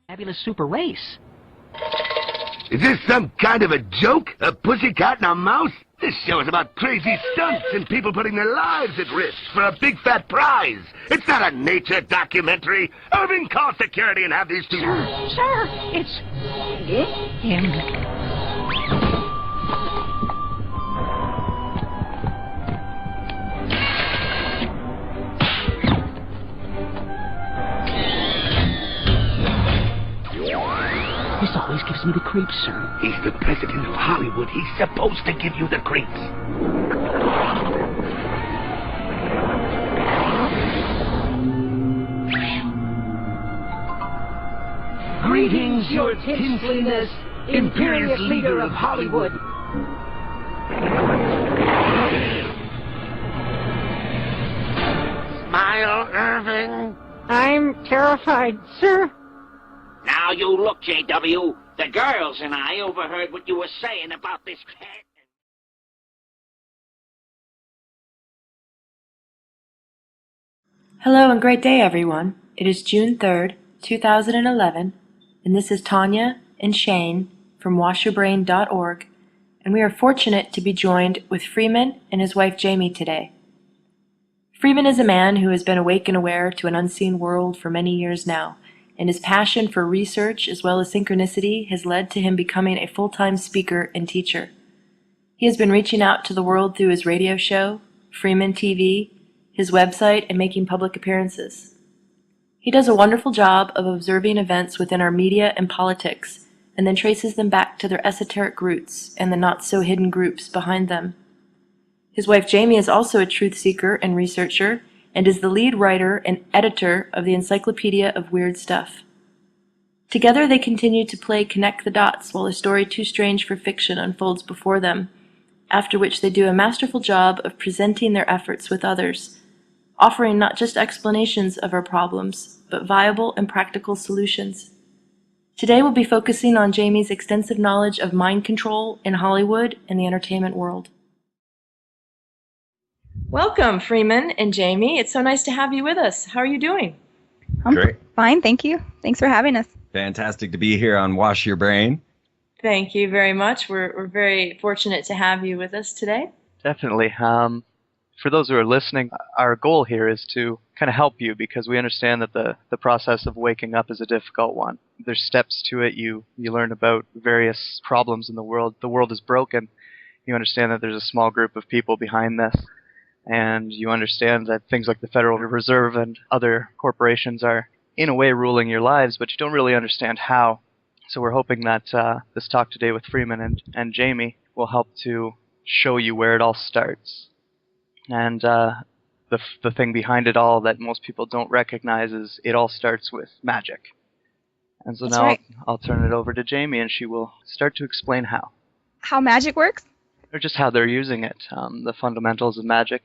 Fabulous super race. Is this some kind of a joke? A pussycat and a mouse? This show is about crazy stunts and people putting their lives at risk for a big fat prize. It's not a nature documentary. Irving, call security and have these two... Sir, it's... him. This always gives me the creeps, sir. He's the president of Hollywood. He's supposed to give you the creeps. Greetings, your tinseliness, imperious leader of Hollywood. Smile, Irving. I'm terrified, sir. Now you look, J.W. The girls and I overheard what you were saying about this cat. Hello and great day, everyone. It is June 3rd, 2011, and this is Tanya and Shane from washyourbrain.org, and we are fortunate to be joined with Freeman and his wife Jamie today. Freeman is a man who has been awake and aware to an unseen world for many years now, and his passion for research as well as synchronicity has led to him becoming a full-time speaker and teacher. He has been reaching out to the world through his radio show, Freeman TV, his website, and making public appearances. He does a wonderful job of observing events within our media and politics, and then traces them back to their esoteric roots and the not-so-hidden groups behind them. His wife Jamie is also a truth seeker and researcher, and is the lead writer and editor of the Encyclopedia of Weird Stuff. Together they continue to play connect the dots while a story too strange for fiction unfolds before them, after which they do a masterful job of presenting their efforts with others, offering not just explanations of our problems, but viable and practical solutions. Today we'll be focusing on Jamie's extensive knowledge of mind control in Hollywood and the entertainment world. Welcome, Freeman and Jamie. It's so nice to have you with us. How are you doing? I'm Great. fine, thank you. Thanks for having us. Fantastic to be here on Wash Your Brain. Thank you very much. We're very fortunate to have you with us today. Definitely. For those who are listening, our goal here is to kind of help you because we understand that the process of waking up is a difficult one. There's steps to it. You learn about various problems in the world. The world is broken. You understand that there's a small group of people behind this. And you understand that things like the Federal Reserve and other corporations are, in a way, ruling your lives, but you don't really understand how. So we're hoping that this talk today with Freeman and Jamie will help to show you where it all starts. And the thing behind it all that most people don't recognize is it all starts with magic. And so That's now right. I'll turn it over to Jamie, and she will start to explain how. How magic works? Or just how they're using it, the fundamentals of magic.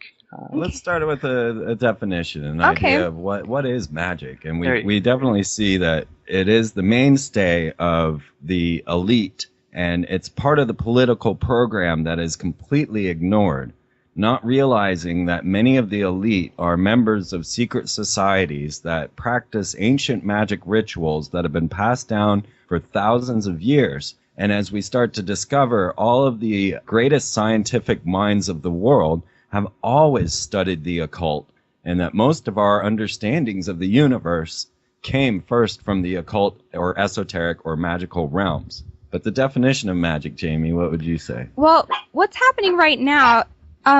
Let's start with a definition, an Okay. idea of what is magic. And There we definitely see that it is the mainstay of the elite, and it's part of the political program that is completely ignored, not realizing that many of the elite are members of secret societies that practice ancient magic rituals that have been passed down for thousands of years. And as we start to discover, all of the greatest scientific minds of the world have always studied the occult, and that most of our understandings of the universe came first from the occult or esoteric or magical realms. But the definition of magic, Jamie, what would you say? Well, what's happening right now,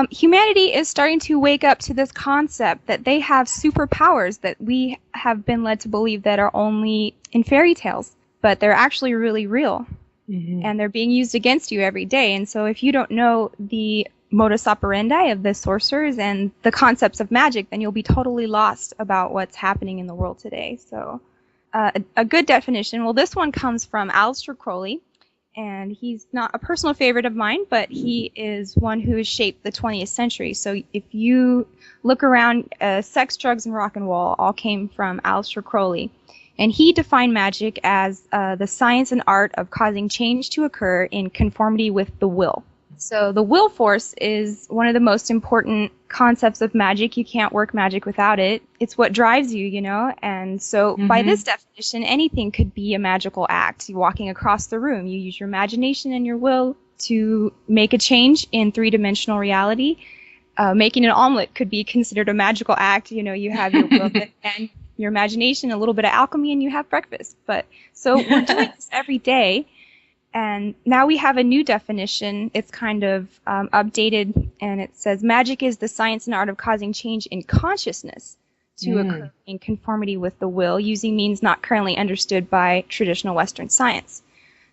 humanity is starting to wake up to this concept that they have superpowers that we have been led to believe that are only in fairy tales, but they're actually really real. Mm-hmm. And they're being used against you every day. And so if you don't know the modus operandi of the sorcerers and the concepts of magic, then you'll be totally lost about what's happening in the world today. So a good definition, well, this one comes from Aleister Crowley, and he's not a personal favorite of mine, but he is one who has shaped the 20th century. So if you look around, sex, drugs, and rock and roll all came from Aleister Crowley. And he defined magic as the science and art of causing change to occur in conformity with the will. So the will force is one of the most important concepts of magic. You can't work magic without it. It's what drives you, you know? And so by this definition, anything could be a magical act. You're walking across the room. You use your imagination and your will to make a change in three-dimensional reality. Making an omelet could be considered a magical act. You know, you have your will and your imagination, a little bit of alchemy, and you have breakfast. But so we're doing this every day. And now we have a new definition. It's kind of updated, and it says magic is the science and art of causing change in consciousness to occur in conformity with the will using means not currently understood by traditional Western science.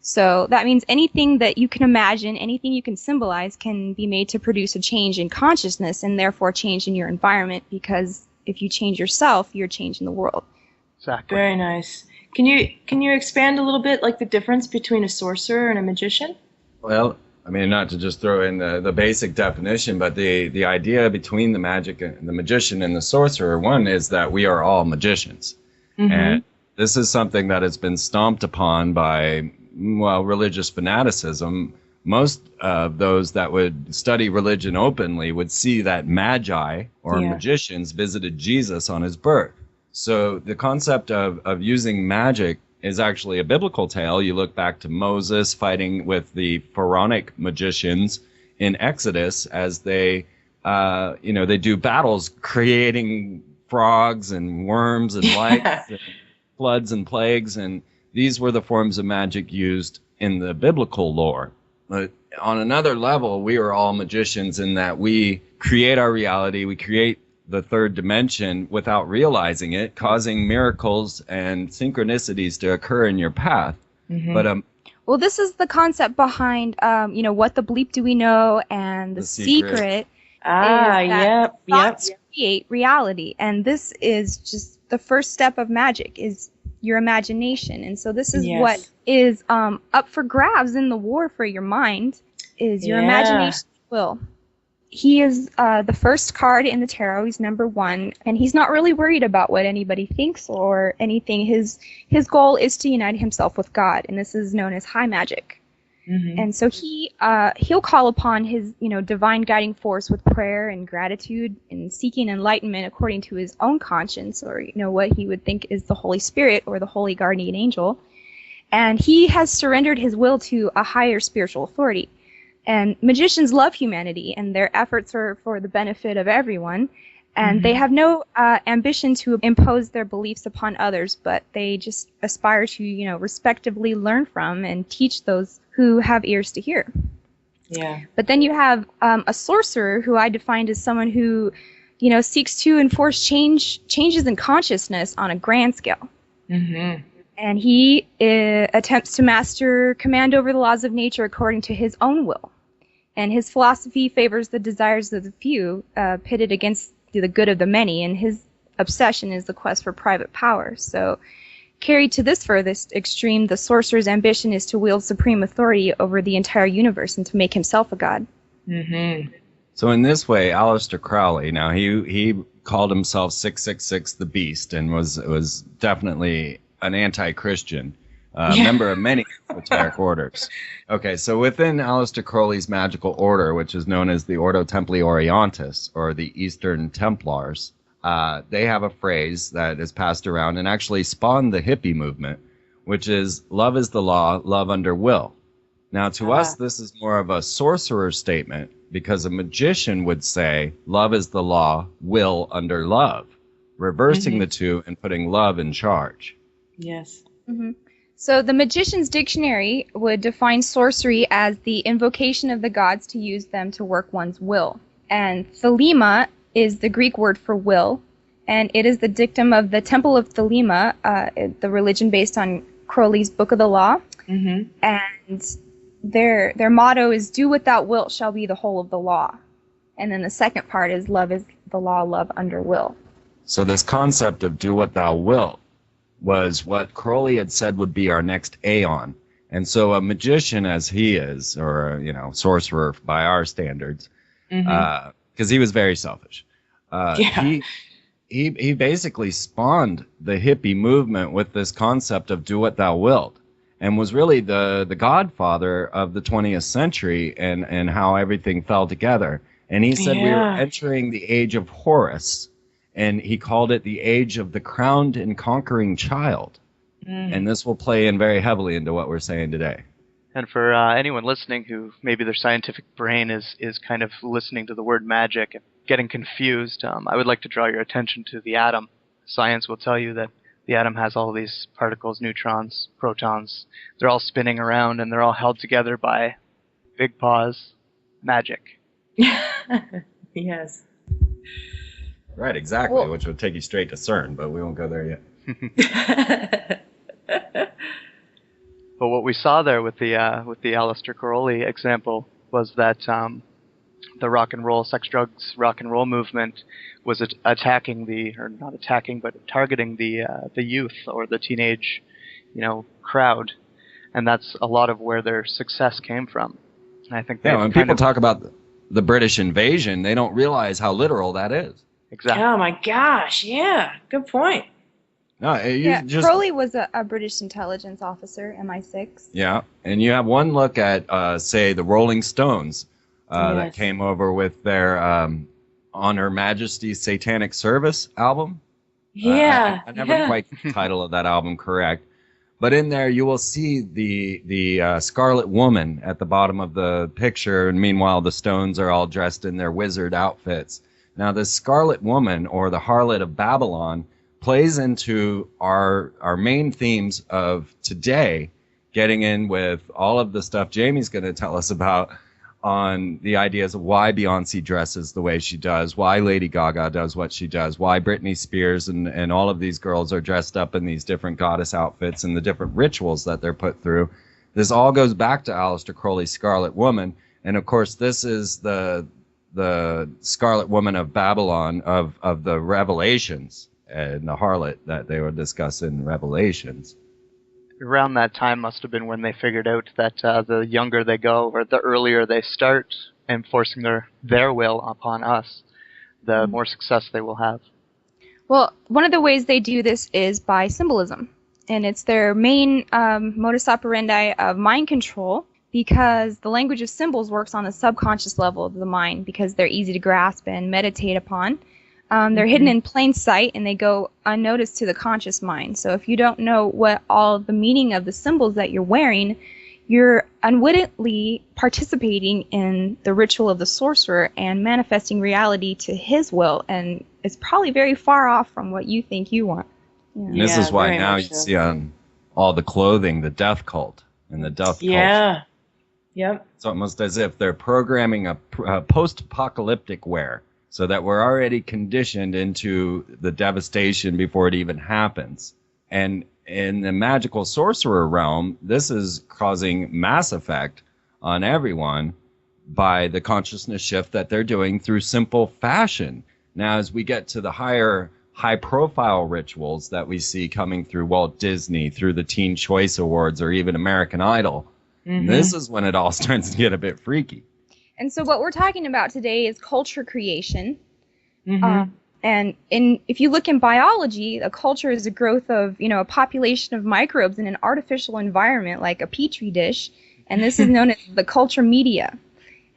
So that means anything that you can imagine, anything you can symbolize can be made to produce a change in consciousness and therefore change in your environment, because if you change yourself, you're changing the world. Exactly. Very nice. Can you expand a little bit, like the difference between a sorcerer and a magician? Well, I mean, not to just throw in the basic definition, but the idea between the magic and the magician and the sorcerer, one is that we are all magicians. And this is something that has been stomped upon by, well, religious fanaticism. Most of those that would study religion openly would see that magi or magicians visited Jesus on his birth. So the concept of using magic is actually a biblical tale. You look back to Moses fighting with the pharaonic magicians in Exodus as they do battles creating frogs and worms and lights and floods and plagues. And these were the forms of magic used in the biblical lore. But on another level, we are all magicians in that we create our reality, we create the third dimension without realizing it, causing miracles and synchronicities to occur in your path. But well, this is the concept behind, what the bleep do we know, and the secret. Thoughts create reality, and this is just the first step of magic is your imagination, and so this is what is up for grabs in the war for your mind is your imagination will. He is the first card in the tarot. He's number 1, and he's not really worried about what anybody thinks or anything. His goal is to unite himself with God, and this is known as high magic. And so he'll call upon his divine guiding force with prayer and gratitude and seeking enlightenment according to his own conscience, or what he would think is the Holy Spirit or the holy guardian angel. And he has surrendered his will to a higher spiritual authority. And magicians love humanity, and their efforts are for the benefit of everyone. And they have no ambition to impose their beliefs upon others, but they just aspire to, respectively learn from and teach those who have ears to hear. Yeah. But then you have a sorcerer, who I defined as someone who, seeks to enforce changes in consciousness on a grand scale. And he attempts to master command over the laws of nature according to his own will. And his philosophy favors the desires of the few, pitted against the good of the many, and his obsession is the quest for private power. So, carried to this furthest extreme, the sorcerer's ambition is to wield supreme authority over the entire universe and to make himself a god. So in this way, Aleister Crowley, now he called himself 666 the Beast and was definitely an anti-Christian. Member of many esoteric orders. Okay, so within Aleister Crowley's magical order, which is known as the Ordo Templi Orientis, or the Eastern Templars, they have a phrase that is passed around and actually spawned the hippie movement, which is, love is the law, love under will. Now, to us, this is more of a sorcerer statement, because a magician would say, love is the law, will under love, reversing the two and putting love in charge. Yes. So the Magician's Dictionary would define sorcery as the invocation of the gods to use them to work one's will. And Thelema is the Greek word for will, and it is the dictum of the Temple of Thelema, the religion based on Crowley's Book of the Law. And their motto is, do what thou wilt shall be the whole of the law. And then the second part is, love is the law, love under will. So this concept of do what thou wilt was what Crowley had said would be our next aeon. And so a magician, as he is, or sorcerer by our standards, because he was very selfish, he basically spawned the hippie movement with this concept of do what thou wilt. and was really the godfather of the 20th century and how everything fell together. And he said we were entering the age of Horus, and he called it the age of the crowned and conquering child. And this will play in very heavily into what we're saying today. And for anyone listening who maybe their scientific brain is kind of listening to the word magic and getting confused, I would like to draw your attention to the atom. Science will tell you that the atom has all these particles, neutrons, protons. They're all spinning around, and they're all held together by big paws, magic. Yes. Right, exactly, Well, which would take you straight to CERN, but we won't go there yet. But what we saw there with the Aleister Crowley example was that the rock and roll, sex, drugs, rock and roll movement was attacking not attacking, but targeting the youth or the teenage, crowd, and that's a lot of where their success came from. And I think when people talk about the British invasion, they don't realize how literal that is. Exactly. Oh my gosh, yeah, good point. No, Crowley was a British intelligence officer, MI6. Yeah, and you have one look at, say, the Rolling Stones that came over with their On Her Majesty's Satanic Service album. Yeah. I never quite get the title of that album correct. But in there, you will see the Scarlet Woman at the bottom of the picture, and meanwhile, the Stones are all dressed in their wizard outfits. Now, the Scarlet Woman, or the Harlot of Babylon, plays into our main themes of today, getting in with all of the stuff Jamie's going to tell us about on the ideas of why Beyonce dresses the way she does, why Lady Gaga does what she does, why Britney Spears and all of these girls are dressed up in these different goddess outfits and the different rituals that they're put through. This all goes back to Aleister Crowley's Scarlet Woman. And of course, this is the Scarlet Woman of Babylon of the Revelations, and the harlot that they would discuss in Revelations. Around that time must have been when they figured out that the younger they go, or the earlier they start enforcing their will upon us, the more success they will have. Well, one of the ways they do this is by symbolism. And it's their main modus operandi of mind control, because the language of symbols works on the subconscious level of the mind, because they're easy to grasp and meditate upon. They're hidden in plain sight, and they go unnoticed to the conscious mind. So if you don't know what all the meaning of the symbols that you're wearing, you're unwittingly participating in the ritual of the sorcerer and manifesting reality to his will, and it's probably very far off from what you think you want. Yeah. And this is why now you see on all the clothing the death cult and the death culture. Yep. It's almost as if they're programming a post-apocalyptic wear, so that we're already conditioned into the devastation before it even happens. And in the magical sorcerer realm, this is causing mass effect on everyone by the consciousness shift that they're doing through simple fashion. Now, as we get to the high-profile rituals that we see coming through Walt Disney, through the Teen Choice Awards, or even American Idol, this is when it all starts to get a bit freaky. And so what we're talking about today is culture creation. And if you look in biology, a culture is a growth of, a population of microbes in an artificial environment like a petri dish. And this is known as the culture media.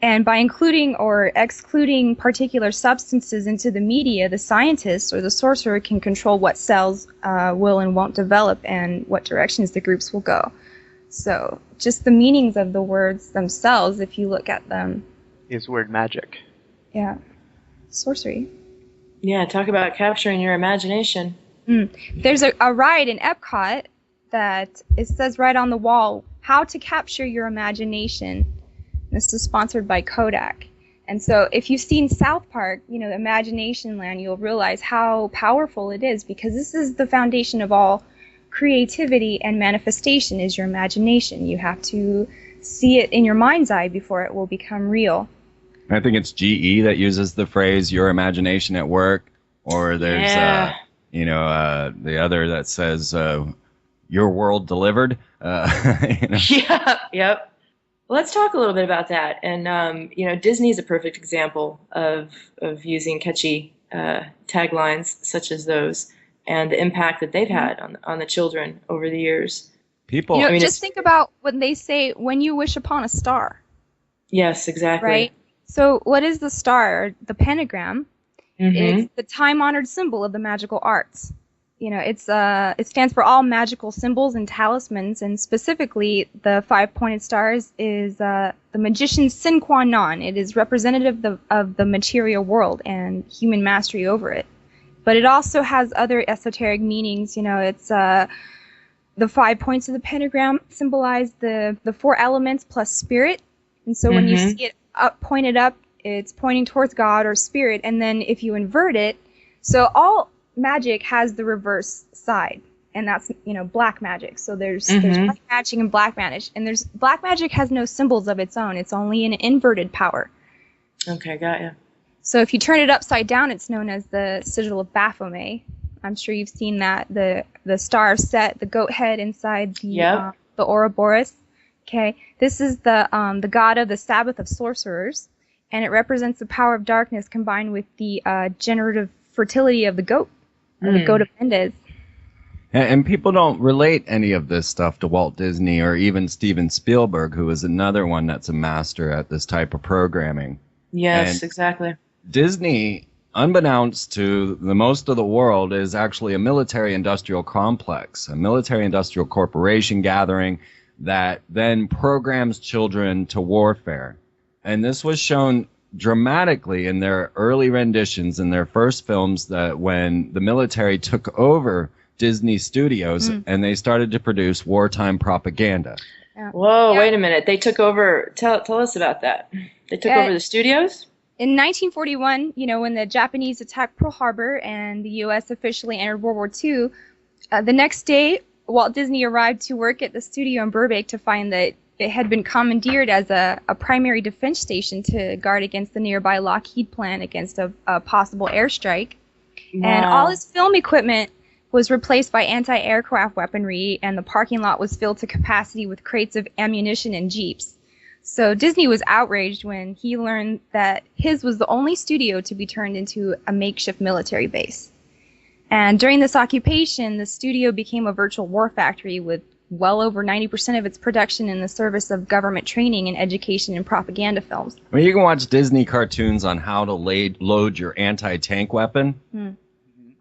And by including or excluding particular substances into the media, the scientist or the sorcerer can control what cells will and won't develop and what directions the groups will go. So just the meanings of the words themselves, if you look at them, is word magic. Yeah. Sorcery. Yeah, talk about capturing your imagination. There's a ride in Epcot that it says right on the wall, how to capture your imagination. This is sponsored by Kodak. And so if you've seen South Park, the Imagination Land, you'll realize how powerful it is, because this is the foundation of all creativity and manifestation is your imagination. You have to see it in your mind's eye before it will become real. I think it's GE that uses the phrase "your imagination at work," or there's the other that says "your world delivered." Yeah, yep. Well, let's talk a little bit about that. And Disney is a perfect example of using catchy taglines such as those, and the impact that they've had on the children over the years. People, You know, I mean, just think about when they say, when you wish upon a star, Yes, exactly. right? So what is the star? The pentagram. Mm-hmm. It's the time-honored symbol of the magical arts. You know, it stands for all magical symbols and talismans, and specifically the five-pointed stars is the magician's sine qua non. It is representative of the material world and human mastery over it. But it also has other esoteric meanings. You know, it's the 5 points of the pentagram symbolize the four elements plus spirit. And so when you see it pointed up, it's pointing towards God or spirit. And then if you invert it, so all magic has the reverse side, and that's, you know, black magic. So there's white magic and black magic, and black magic has no symbols of its own. It's only an inverted power. Okay, got you. So if you turn it upside down, it's known as the sigil of Baphomet. I'm sure you've seen that, the star set, the goat head inside the Ouroboros. Okay, this is the god of the Sabbath of sorcerers, and it represents the power of darkness combined with the generative fertility of the goat, or the goat of Mendes. And people don't relate any of this stuff to Walt Disney or even Steven Spielberg, who is another one that's a master at this type of programming. Yes, And exactly. Disney, unbeknownst to the most of the world, is actually a military-industrial complex, a military-industrial corporation gathering that then programs children to warfare. And this was shown dramatically in their early renditions in their first films, that when the military took over Disney Studios and they started to produce wartime propaganda. Whoa, wait a minute. They took over. Tell us about that. They took over the studios? In 1941, you know, when the Japanese attacked Pearl Harbor and the U.S. officially entered World War II, the next day, Walt Disney arrived to work at the studio in Burbank to find that it had been commandeered as a primary defense station to guard against the nearby Lockheed plant against a possible airstrike. Wow. And all his film equipment was replaced by anti-aircraft weaponry, and the parking lot was filled to capacity with crates of ammunition and jeeps. So Disney was outraged when he learned that his was the only studio to be turned into a makeshift military base. And during this occupation, the studio became a virtual war factory with well over 90% of its production in the service of government training and education and propaganda films. I mean, you can watch Disney cartoons on how to load your anti-tank weapon.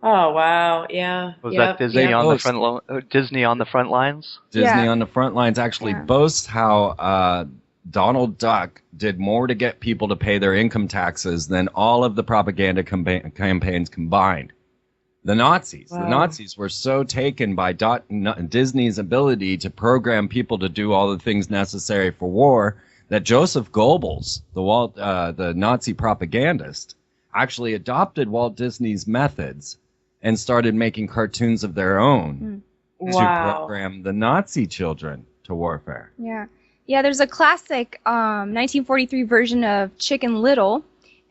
Oh, wow. Yeah. Was that Disney on the front Disney on the front lines? Disney on the front lines actually boasts how Donald Duck did more to get people to pay their income taxes than all of the propaganda campaigns combined. The Nazis were so taken by Disney's ability to program people to do all the things necessary for war that Joseph Goebbels, the Nazi propagandist, actually adopted Walt Disney's methods and started making cartoons of their own to program the Nazi children to warfare. Yeah, there's a classic 1943 version of Chicken Little,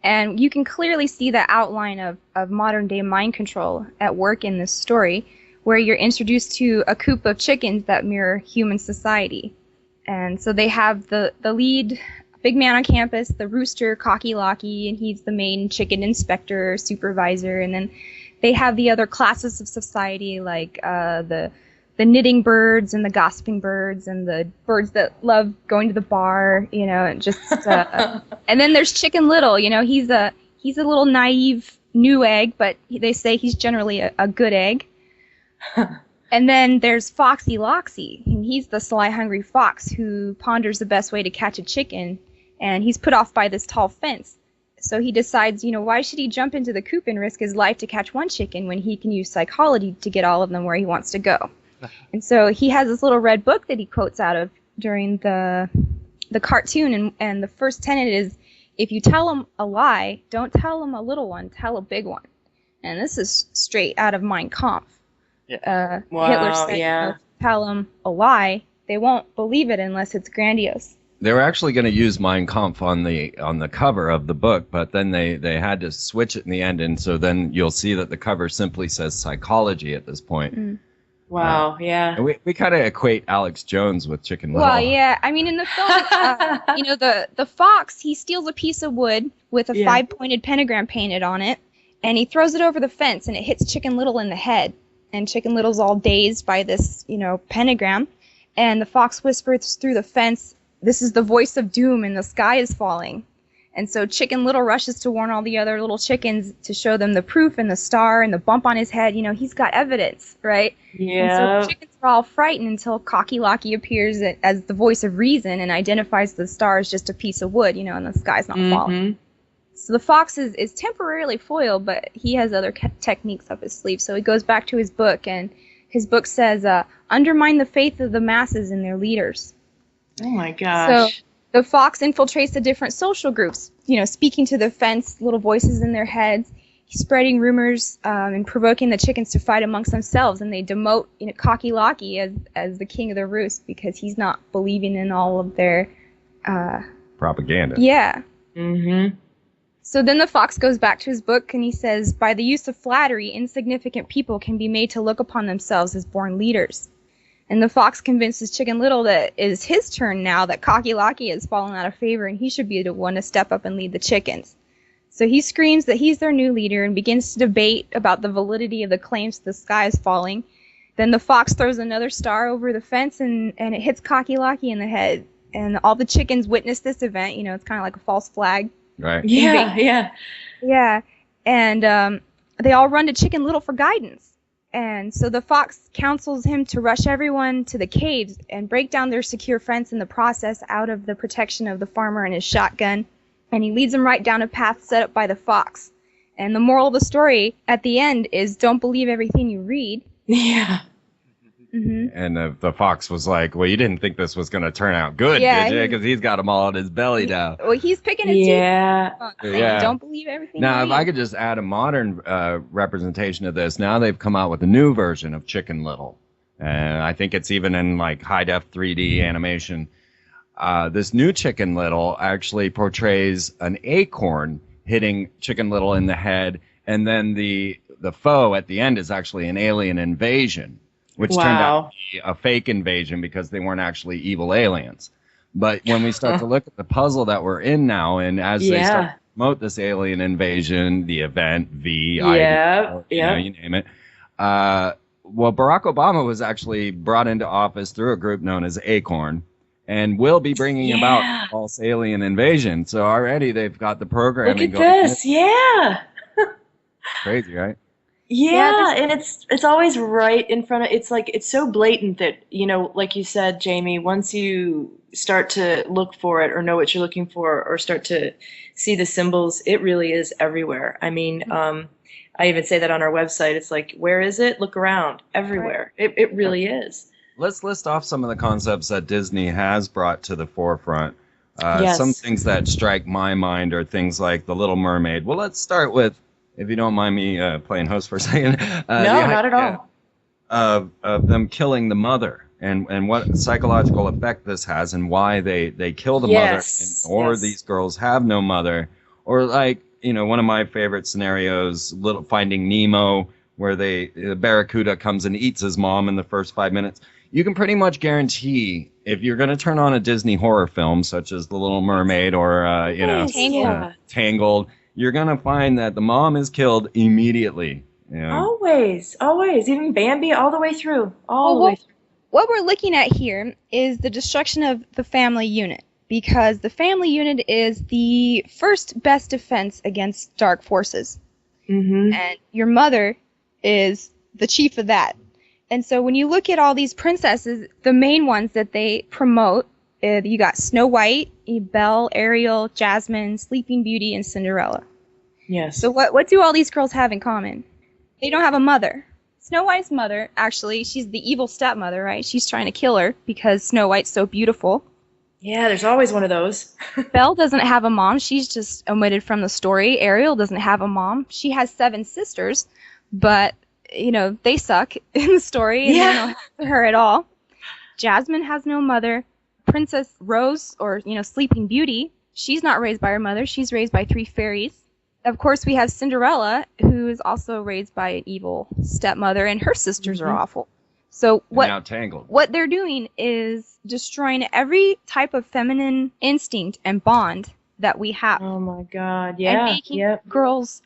and you can clearly see the outline of modern-day mind control at work in this story, where you're introduced to a coop of chickens that mirror human society. And so they have the lead big man on campus, the rooster, Cocky Locky, and he's the main chicken inspector, supervisor, and then they have the other classes of society, like the knitting birds and the gossiping birds and the birds that love going to the bar, you know, and just and then there's Chicken Little, you know, he's a little naive new egg, but they say he's generally a good egg. And then there's Foxy Loxy, and he's the sly hungry fox who ponders the best way to catch a chicken, and he's put off by this tall fence. So he decides, you know, why should he jump into the coop and risk his life to catch one chicken when he can use psychology to get all of them where he wants to go? And so he has this little red book that he quotes out of during the cartoon, and the first tenet is, if you tell him a lie, don't tell him a little one, tell a big one. And this is straight out of Mein Kampf. Hitler said, tell them a lie, they won't believe it unless it's grandiose. They were actually going to use Mein Kampf on the cover of the book, but then they had to switch it in the end, and so then you'll see that the cover simply says psychology at this point. Wow, yeah. And we kind of equate Alex Jones with Chicken Little. Well, yeah. I mean, in the film, you know, the fox, he steals a piece of wood with a 5-pointed pentagram painted on it, and he throws it over the fence, and it hits Chicken Little in the head. And Chicken Little's all dazed by this, you know, pentagram. And the fox whispers through the fence, "This is the voice of doom and the sky is falling." And so Chicken Little rushes to warn all the other little chickens to show them the proof and the star and the bump on his head. He's got evidence, right? Yeah. And so the chickens are all frightened until Cocky Locky appears as the voice of reason and identifies the star as just a piece of wood, and the sky's not falling. So the fox is temporarily foiled, but he has other techniques up his sleeve. So he goes back to his book, and his book says, undermine the faith of the masses and their leaders. Oh my gosh. So the fox infiltrates the different social groups, speaking to the fence, little voices in their heads. He's spreading rumors and provoking the chickens to fight amongst themselves, and they demote Cocky Locky as the king of the roost because he's not believing in all of their propaganda. Yeah. Mm-hmm. So then the fox goes back to his book and he says, by the use of flattery, insignificant people can be made to look upon themselves as born leaders. And the fox convinces Chicken Little that it is his turn now, that Cocky Locky has fallen out of favor and he should be the one to step up and lead the chickens. So he screams that he's their new leader and begins to debate about the validity of the claims the sky is falling. Then the fox throws another star over the fence and it hits Cocky Locky in the head. And all the chickens witness this event. It's kind of like a false flag. Right. Yeah. Yeah. And they all run to Chicken Little for guidance. And so the fox counsels him to rush everyone to the caves and break down their secure fence in the process out of the protection of the farmer and his shotgun. And he leads them right down a path set up by the fox. And the moral of the story at the end is don't believe everything you read. Yeah. Mm-hmm. And the fox was like, well, you didn't think this was going to turn out good, did you? Because he's got them all in his belly now. Well, he's picking his teeth. Yeah. Don't believe everything Now, you if read. I could just add a modern representation of this, now they've come out with a new version of Chicken Little. And I think it's even in like high-def 3D animation. This new Chicken Little actually portrays an acorn hitting Chicken Little in the head, and then the foe at the end is actually an alien invasion, which turned out to be a fake invasion because they weren't actually evil aliens. But when we start to look at the puzzle that we're in now, and as they start to promote this alien invasion, the event, you name it, well, Barack Obama was actually brought into office through a group known as ACORN, and will be bringing about a false alien invasion. So already they've got the programming Look at this, Crazy, right? Yeah, and it's always right in front of, it's so blatant that, like you said, Jamie, once you start to look for it or know what you're looking for or start to see the symbols, it really is everywhere. I mean, I even say that on our website. It's like, where is it? Look around. Everywhere. Right. It really is. Let's list off some of the concepts that Disney has brought to the forefront. Yes. Some things that strike my mind are things like The Little Mermaid. Well, let's start with, if you don't mind me playing host for a second. No, not at all. Of them killing the mother and what psychological effect this has and why they kill the mother or these girls have no mother. Or like, one of my favorite scenarios, Finding Nemo, where the barracuda comes and eats his mom in the first 5 minutes. You can pretty much guarantee if you're going to turn on a Disney horror film such as The Little Mermaid or Tangled, you're going to find that the mom is killed immediately. Always. Even Bambi, all the way through. All the way through. What we're looking at here is the destruction of the family unit, because the family unit is the first best defense against dark forces. Mm-hmm. And your mother is the chief of that. And so when you look at all these princesses, the main ones that they promote, you got Snow White, Belle, Ariel, Jasmine, Sleeping Beauty, and Cinderella. Yes. So what do all these girls have in common? They don't have a mother. Snow White's mother, actually, she's the evil stepmother, right? She's trying to kill her because Snow White's so beautiful. Yeah, there's always one of those. Belle doesn't have a mom. She's just omitted from the story. Ariel doesn't have a mom. She has 7 sisters, but they suck in the story, and they don't have her at all. Jasmine has no mother. Princess Rose, or Sleeping Beauty, she's not raised by her mother. She's raised by 3 fairies. Of course, we have Cinderella, who is also raised by an evil stepmother, and her sisters are awful. So now Tangled. What they're doing is destroying every type of feminine instinct and bond that we have. Oh my God! Yeah. And making girls,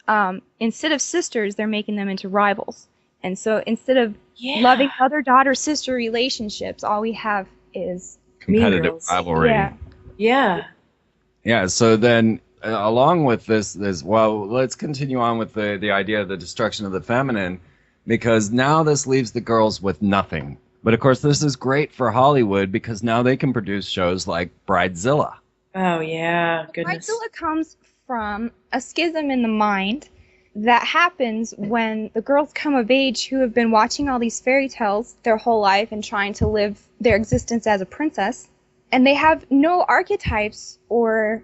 instead of sisters, they're making them into rivals. And so instead of loving mother-daughter-sister relationships, all we have is Competitive Girls. rivalry. yeah. Yeah. Yeah, so then along with this, well, let's continue on with the idea of the destruction of the feminine, because now this leaves the girls with nothing. But of course, this is great for Hollywood because now they can produce shows like Bridezilla. Oh yeah, goodness. Bridezilla comes from a schism in the mind that happens when the girls come of age who have been watching all these fairy tales their whole life and trying to live their existence as a princess, and they have no archetypes or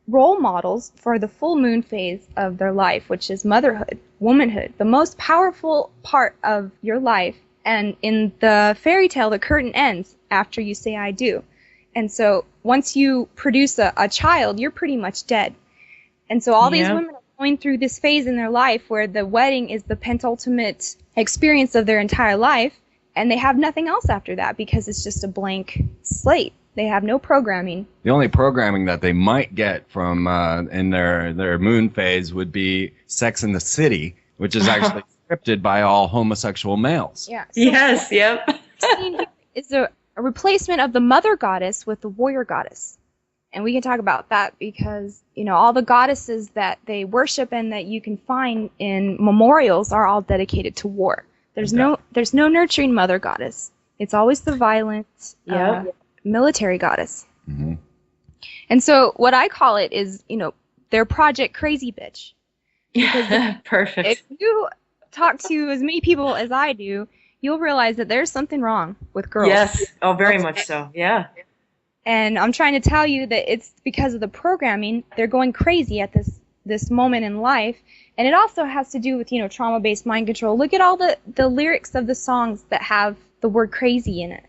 role models for the full moon phase of their life, which is motherhood, womanhood, the most powerful part of your life. And in the fairy tale, the curtain ends after you say I do. And so once you produce a child, you're pretty much dead. And so all these women are going through this phase in their life where the wedding is the penultimate experience of their entire life, and they have nothing else after that because it's just a blank slate. They have no programming. The only programming that they might get from in their moon phase would be Sex in the City, which is actually scripted by all homosexual males. Yeah. So Yes, yep. what we're seeing here is a replacement of the mother goddess with the warrior goddess. And we can talk about that because, you know, all the goddesses that they worship and that you can find in memorials are all dedicated to war. There's no nurturing mother goddess. It's always the violent military goddess. Mm-hmm. And so what I call it is, you know, their Project Crazy Bitch. Perfect. If you talk to as many people as I do, you'll realize that there's something wrong with girls. Yes. Oh, very much so. Yeah. And I'm trying to tell you that it's because of the programming. They're going crazy at this moment in life. And it also has to do with, you know, trauma-based mind control. Look at all the lyrics of the songs that have the word crazy in it.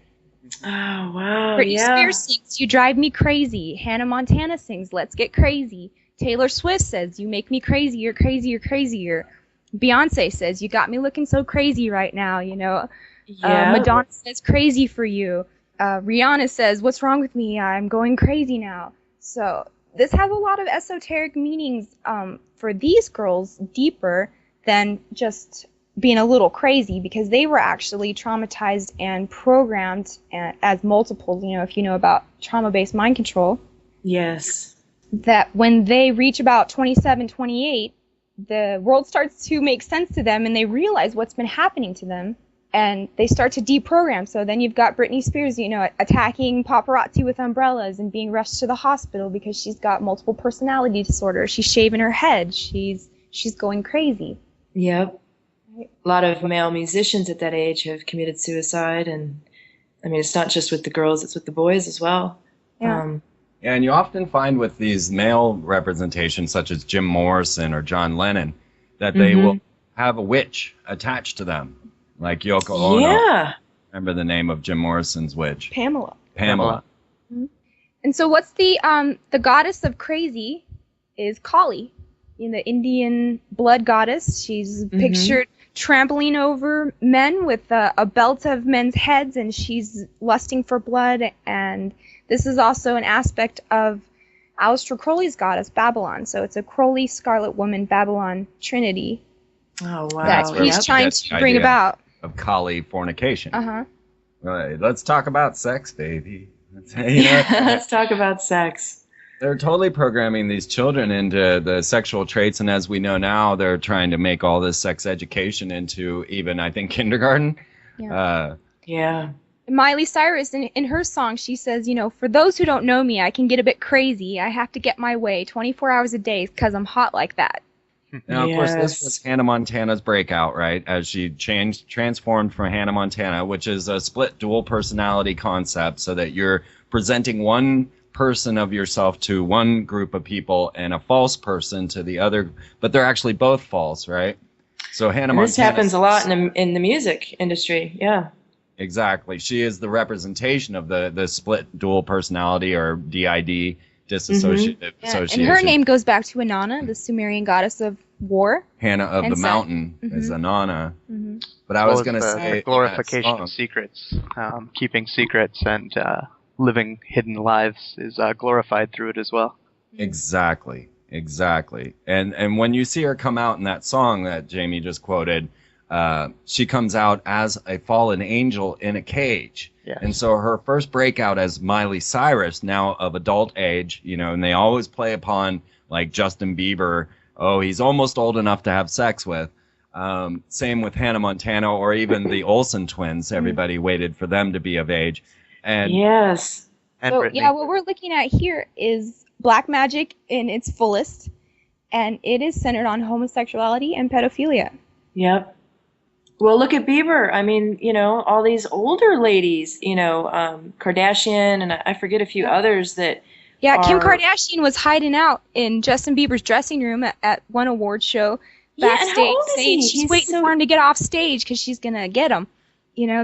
Oh, wow. Britney Spears sings, "You Drive Me Crazy." Hannah Montana sings, "Let's Get Crazy." Taylor Swift says, "You make me crazy, you're crazy, you're crazier." Beyonce says, "You got me looking so crazy right now," you know. Madonna says, "Crazy for you." Rihanna says, "What's wrong with me? I'm going crazy now." So this has a lot of esoteric meanings for these girls, deeper than just being a little crazy, because they were actually traumatized and programmed as multiples. You know, if you know about trauma-based mind control. Yes. That when they reach about 27, 28, the world starts to make sense to them and they realize what's been happening to them and they start to deprogram. So then you've got Britney Spears, you know, attacking paparazzi with umbrellas and being rushed to the hospital because she's got multiple personality disorder. She's shaving her head. She's going crazy. Yep. A lot of male musicians at that age have committed suicide, and I mean, it's not just with the girls, it's with the boys as well. Yeah. And you often find with these male representations, such as Jim Morrison or John Lennon, that they will have a witch attached to them, like Yoko Ono. Yeah. Remember the name of Jim Morrison's witch? Pamela. Mm-hmm. And so what's the goddess of crazy is Kali, in the Indian blood goddess. She's pictured trampling over men with a belt of men's heads, and she's lusting for blood. And this is also an aspect of Aleister Crowley's goddess, Babylon. So it's a Crowley Scarlet Woman Babylon trinity Oh, wow. that he's trying to bring about. Of Kali fornication. Uh-huh. Right. Let's talk about sex, baby. Let's talk about sex. They're totally programming these children into the sexual traits, and as we know now, they're trying to make all this sex education into even, I think, kindergarten. Yeah. Miley Cyrus, in her song, she says, you know, for those who don't know me, I can get a bit crazy. I have to get my way 24 hours a day because I'm hot like that. Now, of course, this was Hannah Montana's breakout, right? As she transformed from Hannah Montana, which is a split dual personality concept, so that you're presenting one person of yourself to one group of people and a false person to the other, but they're actually both false, right? So Hannah Montana. This happens a lot in the music industry. Yeah. Exactly. She is the representation of the split dual personality, or DID, dissociative association. And her name goes back to Inanna, the Sumerian goddess of war. Hannah of the Mountain is Inanna. But I was going to say glorification of secrets, keeping secrets and living hidden lives is glorified through it as well. Exactly. And when you see her come out in that song that Jamie just quoted, she comes out as a fallen angel in a cage. Yeah. And so her first breakout as Miley Cyrus, now of adult age, and they always play upon like Justin Bieber. Oh, he's almost old enough to have sex with. Same with Hannah Montana or even the Olsen twins. Everybody waited for them to be of age. And Yes. And So Brittany. yeah, what we're looking at here is black magic in its fullest, and it is centered on homosexuality and pedophilia. Yep. Well, look at Bieber. I mean, all these older ladies, Kardashian, and I forget a few others that. Yeah, Kim are- Kardashian was hiding out in Justin Bieber's dressing room at one award show Yeah, and how backstage, old is saying he? she's He's waiting so- for him to get off stage because she's gonna get him.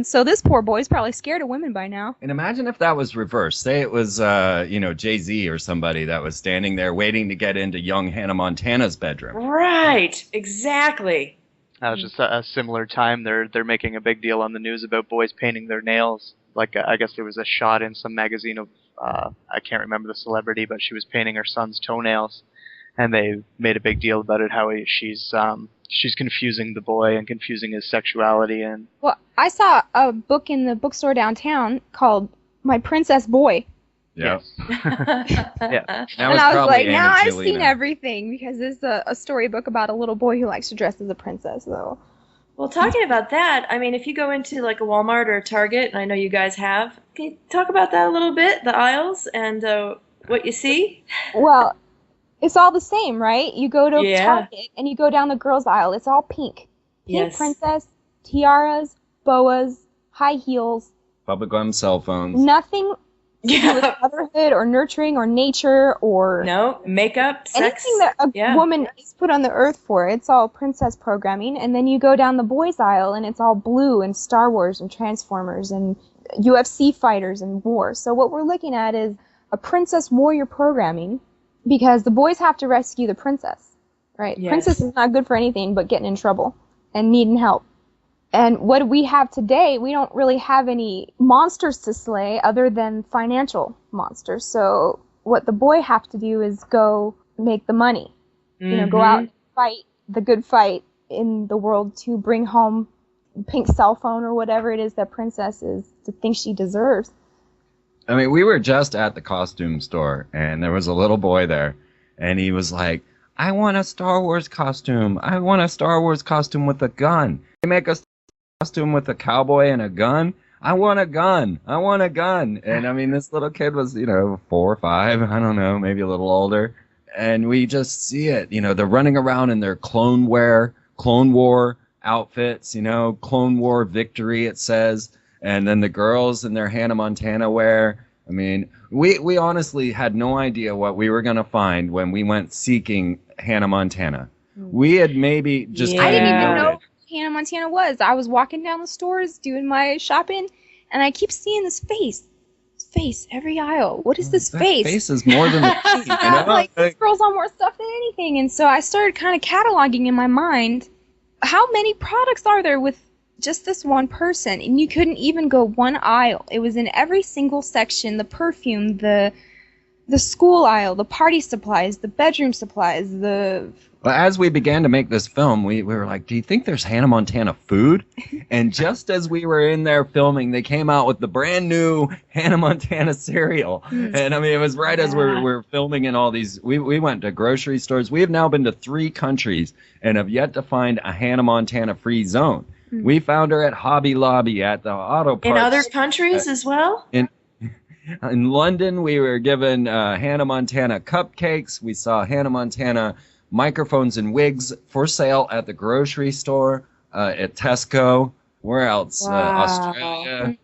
So this poor boy's probably scared of women by now. And imagine if that was reversed. Say it was, Jay-Z or somebody that was standing there waiting to get into young Hannah Montana's bedroom. Right. Exactly. That was just a similar time. They're making a big deal on the news about boys painting their nails. Like I guess there was a shot in some magazine of I can't remember the celebrity, but she was painting her son's toenails, and they made a big deal about it. How she's confusing the boy and confusing his sexuality. And Well, I saw a book in the bookstore downtown called My Princess Boy. Yeah. Yeah. That And I was probably like, Angelina. now I've seen everything because it's a storybook about a little boy who likes to dress as a princess. So Well, talking about that, I mean, if you go into like a Walmart or a Target, and I know you guys have, can you talk about that a little bit, the aisles and what you see? Well, it's all the same, right? You go to Yeah. Target and you go down the girls' aisle. It's all pink. Pink Yes. princess, tiaras, boas, high heels. Bubblegum cell phones. Nothing to do with Yeah. motherhood or nurturing or nature or No, makeup, sex. anything that a Yeah. woman is put on the earth for. It's all princess programming. And then you go down the boys' aisle and it's all blue and Star Wars and Transformers and UFC fighters and war. So what we're looking at is a princess warrior programming because the boys have to rescue the princess, right? Yes. Princess is not good for anything but getting in trouble and needing help. And what we have today, we don't really have any monsters to slay other than financial monsters. So what the boy have to do is go make the money. Go out and fight the good fight in the world to bring home the pink cell phone or whatever it is that princess is to think she deserves. I mean, we were just at the costume store, and there was a little boy there, and he was like, I want a Star Wars costume. I want a Star Wars costume with a gun. They make a costume with a cowboy and a gun. I want a gun. I want a gun. And I mean, this little kid was, 4 or 5, I don't know, maybe a little older. And we just see it, they're running around in their Clone War outfits, Clone War victory, it says. And then the girls in their Hannah Montana wear. I mean, we honestly had no idea what we were going to find when we went seeking Hannah Montana. We had maybe just Yeah. I kind didn't of even know noted. who Hannah Montana was. I was walking down the stores doing my shopping, and I keep seeing this face. This face every aisle. What is this That face? face is more than the teeth, I'm like, this girl's on more stuff than anything. And so I started kind of cataloging in my mind, how many products are there with just this one person? And you couldn't even go one aisle. It was in every single section, the perfume, the school aisle, the party supplies, the bedroom supplies, Well, as we began to make this film, we were like, do you think there's Hannah Montana food? And just as we were in there filming, they came out with the brand new Hannah Montana cereal. And I mean, it was right as we're filming in all these. We went to grocery stores. We have now been to 3 countries and have yet to find a Hannah Montana free zone. We found her at Hobby Lobby, at the auto parts. In other countries as well? In London, we were given Hannah Montana cupcakes. We saw Hannah Montana microphones and wigs for sale at the grocery store, at Tesco. Where else? Wow. Australia.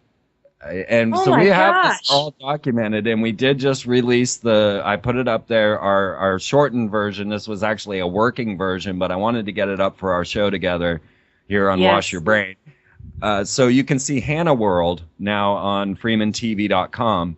And Oh so my we have gosh. this all documented, and we did just release I put it up there, our shortened version. This was actually a working version, but I wanted to get it up for our show together here on Yes. Wash Your Brain. So you can see Hannah World now on freemantv.com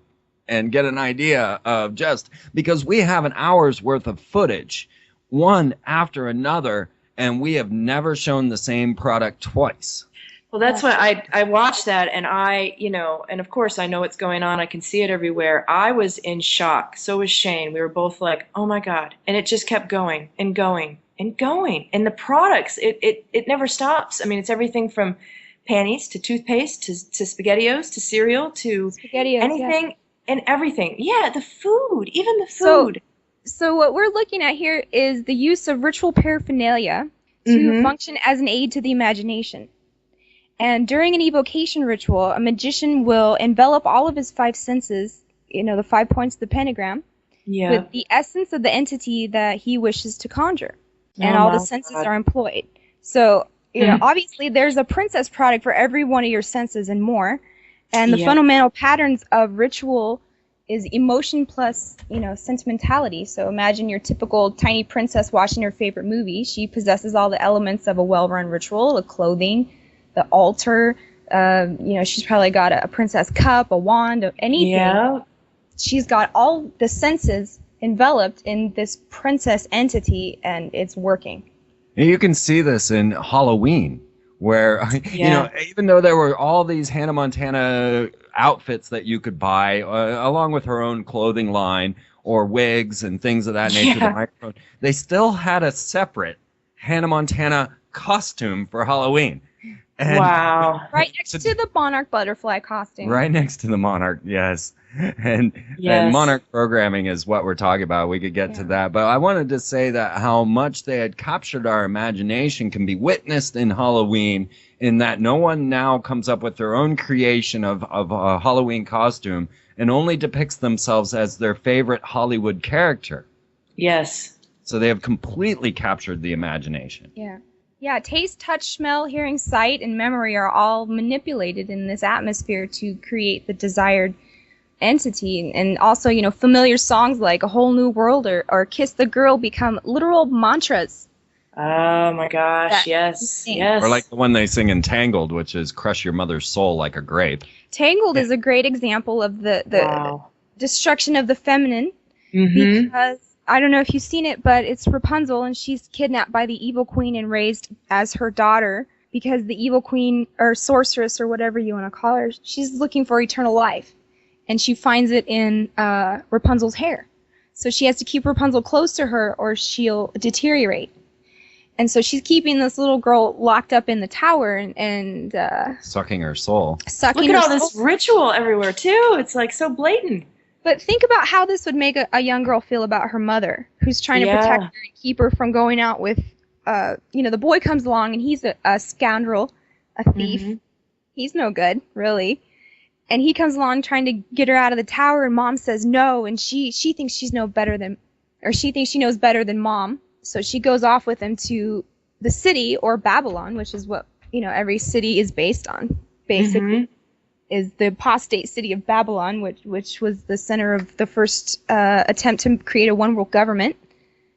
and get an idea of just because we have an hour's worth of footage, one after another, and we have never shown the same product twice. Well, that's what I watched that, and and of course I know what's going on. I can see it everywhere. I was in shock. So was Shane. We were both like, oh my God. And it just kept going and going and going. And the products, it never stops. I mean, it's everything from panties to toothpaste to SpaghettiOs to cereal to SpaghettiOs, anything and everything. Yeah, the food, even the So- food. So what we're looking at here is the use of ritual paraphernalia to function as an aid to the imagination. And during an evocation ritual, a magician will envelop all of his 5 senses, the 5 points of the pentagram, with the essence of the entity that he wishes to conjure. And all the senses are employed. So, obviously there's a princess product for every one of your senses and more. And the fundamental patterns of ritual is emotion plus, sentimentality. So imagine your typical tiny princess watching her favorite movie. She possesses all the elements of a well-run ritual, the clothing, the altar. She's probably got a princess cup, a wand, anything. Yeah. She's got all the senses enveloped in this princess entity, and it's working. You can see this in Halloween, where, even though there were all these Hannah Montana outfits that you could buy, along with her own clothing line or wigs and things of that nature, the microphone, they still had a separate Hannah Montana costume for Halloween. And Wow. Right next to the monarch butterfly costume. Right next to the monarch, yes. And monarch programming is what we're talking about. We could get to that. But I wanted to say that how much they had captured our imagination can be witnessed in Halloween, in that no one now comes up with their own creation of a Halloween costume and only depicts themselves as their favorite Hollywood character. Yes. So they have completely captured the imagination. Yeah. Yeah, taste, touch, smell, hearing, sight, and memory are all manipulated in this atmosphere to create the desired entity. And also, familiar songs like A Whole New World or Kiss the Girl become literal mantras. Oh my gosh, yes. Or like the one they sing in Tangled, which is crush your mother's soul like a grape. Tangled is a great example of the destruction of the feminine, because I don't know if you've seen it, but it's Rapunzel, and she's kidnapped by the evil queen and raised as her daughter because the evil queen, or sorceress, or whatever you want to call her, she's looking for eternal life, and she finds it in Rapunzel's hair. So she has to keep Rapunzel close to her or she'll deteriorate. And so she's keeping this little girl locked up in the tower and sucking her soul. Sucking Look at her all soul. this ritual everywhere, too. It's like so blatant. But think about how this would make a young girl feel about her mother, who's trying to protect her and keep her from going out with, the boy comes along and he's a scoundrel, a thief. He's no good, really. And he comes along trying to get her out of the tower, and mom says no, and she thinks she knows better than mom. So she goes off with him to the city, or Babylon, which is what, every city is based on, basically. Is the apostate city of Babylon, which was the center of the first attempt to create a one world government.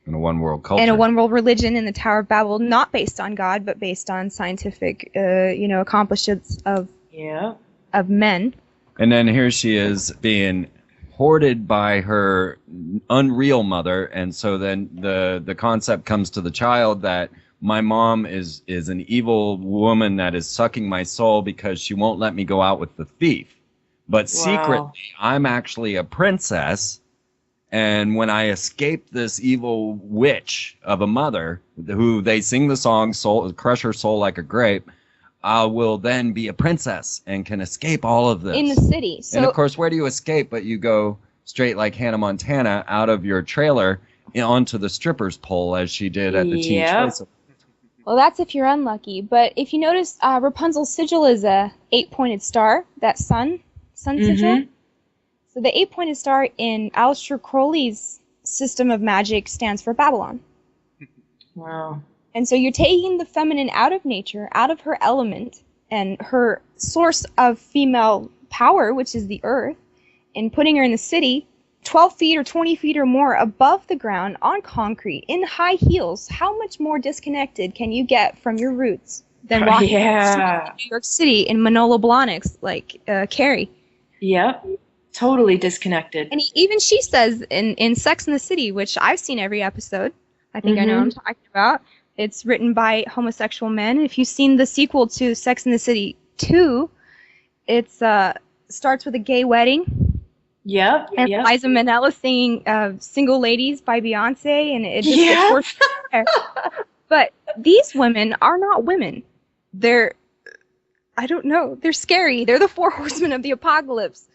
And a one world culture. And a one world religion in the Tower of Babel, not based on God, but based on scientific, accomplishments of men. And then here she is being hoarded by her unreal mother, and so then the concept comes to the child that my mom is an evil woman that is sucking my soul because she won't let me go out with the thief. But secretly, I'm actually a princess, and when I escape this evil witch of a mother, who they sing the song "Soul, Crush Her Soul Like a Grape," I will then be a princess and can escape all of this. In the city. So, and of course, where do you escape? But you go straight like Hannah Montana out of your trailer onto the stripper's pole, as she did at the Teen Choice. Well, that's if you're unlucky. But if you notice, Rapunzel's sigil is a 8-pointed star, that sun sigil. So the 8-pointed star in Aleister Crowley's system of magic stands for Babylon. Wow. And so you're taking the feminine out of nature, out of her element, and her source of female power, which is the earth, and putting her in the city 12 feet or 20 feet or more above the ground on concrete in high heels. How much more disconnected can you get from your roots than walking in New York City in Manolo Blahniks like Carrie? Yep. Totally disconnected. And even she says in Sex and the City, which I've seen every episode, I think I know what I'm talking about. It's written by homosexual men. If you've seen the sequel to Sex and the City 2, it starts with a gay wedding. Yep. And Yep. Liza Minnelli singing "Single Ladies" by Beyonce, and it just Yeah. gets worse from there. But these women are not women. They're, I don't know, they're scary. They're the four horsemen of the apocalypse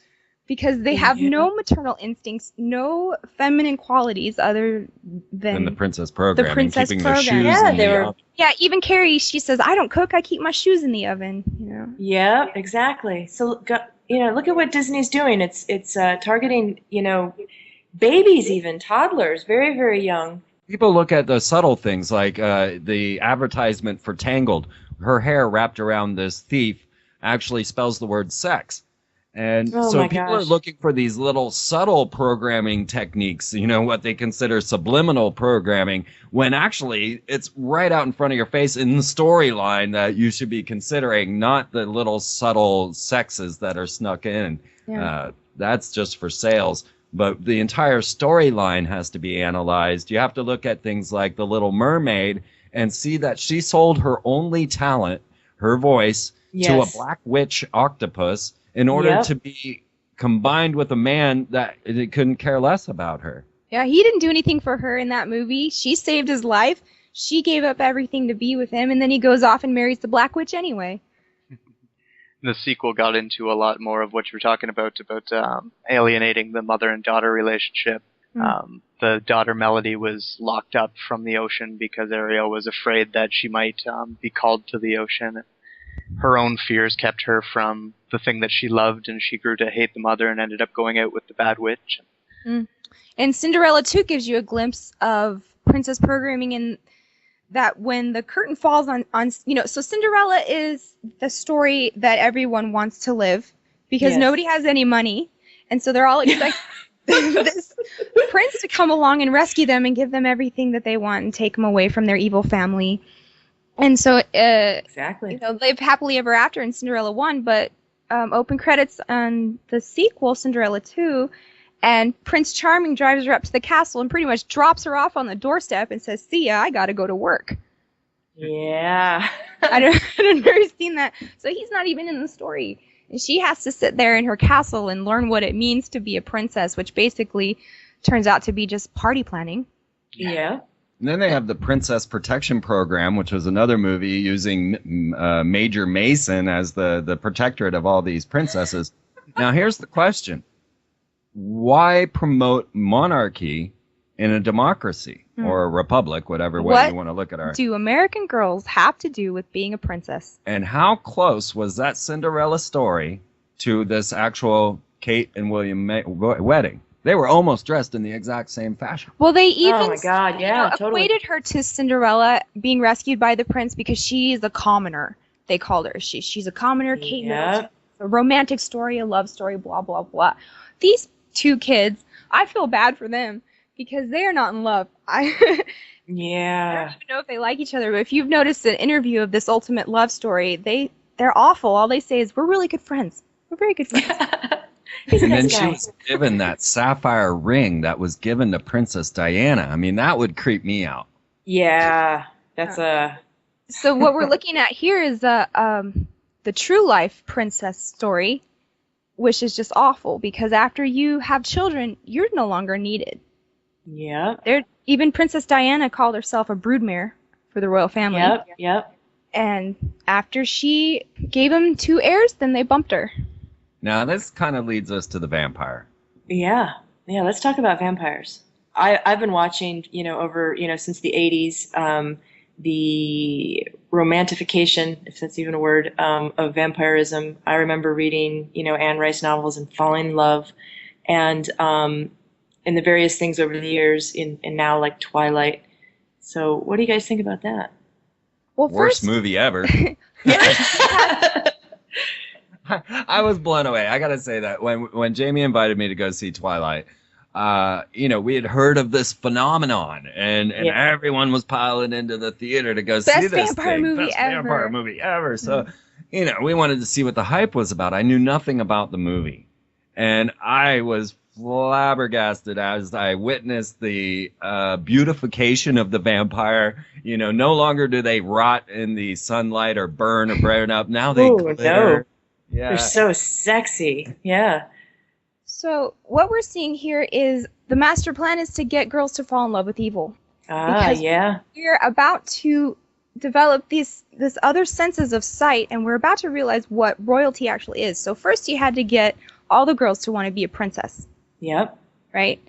because they have no maternal instincts, no feminine qualities other than In the princess program, the princess keeping program. the shoes Yeah, in they the were- oven. Yeah, even Carrie, she says, "I don't cook. I keep my shoes in the oven." You know. Yeah, exactly. So, look at what Disney's doing. It's targeting, babies, even toddlers, very, very young. People look at the subtle things like the advertisement for Tangled. Her hair wrapped around this thief actually spells the word sex. And Oh so my people are gosh. looking for these little subtle programming techniques, what they consider subliminal programming, when actually it's right out in front of your face in the storyline that you should be considering, not the little subtle sexes that are snuck in. Yeah. That's just for sales. But the entire storyline has to be analyzed. You have to look at things like The Little Mermaid and see that she sold her only talent, her voice, to a Yes. black witch octopus in order Yep. to be combined with a man that it couldn't care less about her. Yeah, he didn't do anything for her in that movie. She saved his life. She gave up everything to be with him, and then he goes off and marries the Black Witch anyway. The sequel got into a lot more of what you were talking about alienating the mother and daughter relationship. The daughter Melody was locked up from the ocean because Ariel was afraid that she might be called to the ocean. Her own fears kept her from the thing that she loved, and she grew to hate the mother and ended up going out with the bad witch. And Cinderella 2 gives you a glimpse of princess programming in that when the curtain falls on so Cinderella is the story that everyone wants to live because Yes. nobody has any money. And so they're all expecting this prince to come along and rescue them and give them everything that they want and take them away from their evil family. And so Exactly. live happily ever after in Cinderella 1, but open credits on the sequel, Cinderella 2, and Prince Charming drives her up to the castle and pretty much drops her off on the doorstep and says, "See ya, I gotta go to work." Yeah. I don't never seen that. So he's not even in the story. And she has to sit there in her castle and learn what it means to be a princess, which basically turns out to be just party planning. Yeah. And then they have the Princess Protection Program, which was another movie using Major Mason as the protectorate of all these princesses. Now, here's the question. Why promote monarchy in a democracy or a republic, whatever way What you want to look at it? do American girls have to do with being a princess? And how close was that Cinderella story to this actual Kate and William wedding? They were almost dressed in the exact same fashion. Well, they even Oh my God, yeah, totally. equated her to Cinderella being rescued by the prince because she's a commoner. They called her. She's a commoner. Kate Middleton. Yep. A romantic story, a love story, blah blah blah. These two kids, I feel bad for them because they are not in love. I don't Yeah. even know if they like each other. But if you've noticed an interview of this ultimate love story, they're awful. All they say is, "We're really good friends. We're very good friends." He's a And then nice she guy. was given that sapphire ring that was given to Princess Diana. I mean, that would creep me out. Yeah. That's So what we're looking at here is the true life princess story, which is just awful because after you have children, you're no longer needed. yeah. Even Princess Diana called herself a broodmare for the royal family. Yep. Yep. And after she gave him 2 heirs, then they bumped her. Now, this kind of leads us to the vampire. Yeah. Yeah. Let's talk about vampires. I've been watching, over, since the 80s, the romantification, if that's even a word, of vampirism. I remember reading, Anne Rice novels and falling in love, and the various things over the years, and now like Twilight. So, what do you guys think about that? Well, Worst first, movie ever. I was blown away. I gotta say that when Jamie invited me to go see Twilight, we had heard of this phenomenon, and Yeah. everyone was piling into the theater to go see Best this vampire thing. movie Best ever. vampire movie ever. So, we wanted to see what the hype was about. I knew nothing about the movie, and I was flabbergasted as I witnessed the beautification of the vampire. No longer do they rot in the sunlight or burn or burn up. Now they Ooh, glitter. no. Yeah. They're so sexy. Yeah. So what we're seeing here is the master plan is to get girls to fall in love with evil. Ah, yeah. We're about to develop this other senses of sight, and we're about to realize what royalty actually is. So first you had to get all the girls to want to be a princess. Yep. Right?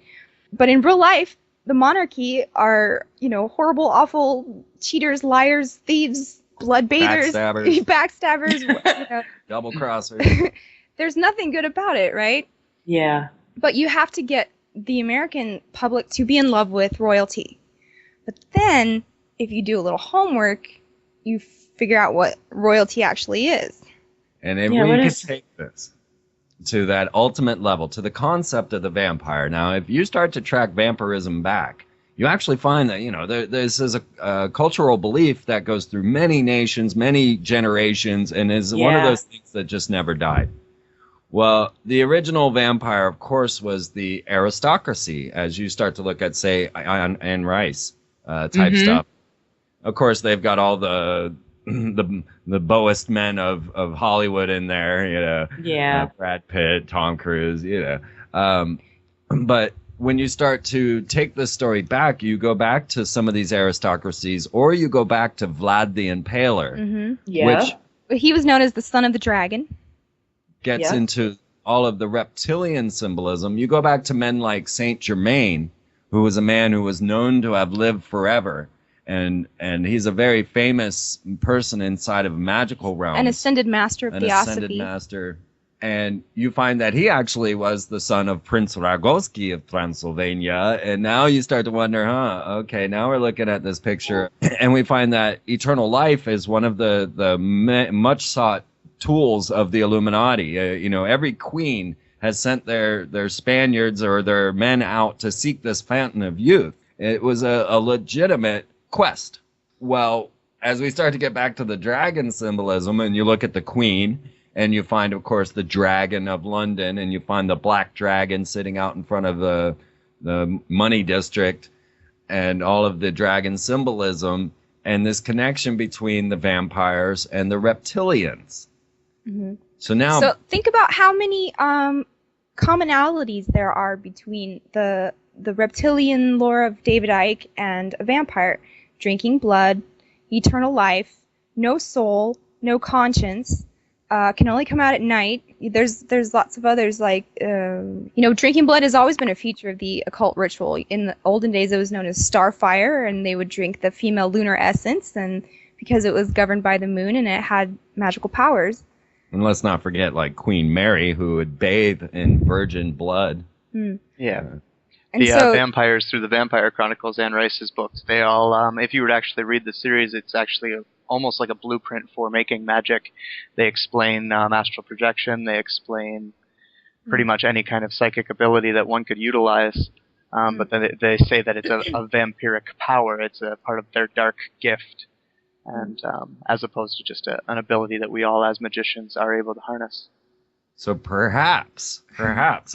But in real life, the monarchy are, horrible, awful cheaters, liars, thieves, blood bathers, backstabbers, double crossers. There's nothing good about it, right? Yeah. But you have to get the American public to be in love with royalty. But then, if you do a little homework, you figure out what royalty actually is. And if we could take this to that ultimate level, to the concept of the vampire. Now, if you start to track vampirism back, you actually find that, this is a cultural belief that goes through many nations, many generations, and is one of those things that just never died. Well, the original vampire, of course, was the aristocracy, as you start to look at, say, Anne Rice type stuff. Of course, they've got all the boest men of Hollywood in there, Brad Pitt, Tom Cruise, but when you start to take the story back, you go back to some of these aristocracies, or you go back to Vlad the Impaler, which he was known as the son of the dragon. Gets into all of the reptilian symbolism. You go back to men like Saint Germain, who was a man who was known to have lived forever. And he's a very famous person inside of magical realms. An ascended master of theosophy. An ascended master. And you find that he actually was the son of Prince Ragoski of Transylvania. And now you start to wonder, okay, now we're looking at this picture. And we find that eternal life is one of the much sought tools of the Illuminati. Every queen has sent their Spaniards or their men out to seek this fountain of youth. It was a legitimate quest. Well, as we start to get back to the dragon symbolism, and you look at the queen, and you find, of course, the dragon of London, and you find the black dragon sitting out in front of the money district, and all of the dragon symbolism, and this connection between the vampires and the reptilians. Mm-hmm. So think about how many commonalities there are between the reptilian lore of David Icke and a vampire. Drinking blood, eternal life, no soul, no conscience, can only come out at night. There's lots of others like, drinking blood has always been a feature of the occult ritual. In the olden days, it was known as starfire, and they would drink the female lunar essence, and because it was governed by the moon and it had magical powers. And let's not forget, like, Queen Mary, who would bathe in virgin blood. Mm. Yeah. And vampires through the Vampire Chronicles, Anne Rice's books, they all, if you were to actually read the series, it's actually almost like a blueprint for making magic. They explain astral projection. They explain pretty much any kind of psychic ability that one could utilize. But then they say that it's a vampiric power. It's a part of their dark gift. And as opposed to just an ability that we all as magicians are able to harness. So perhaps,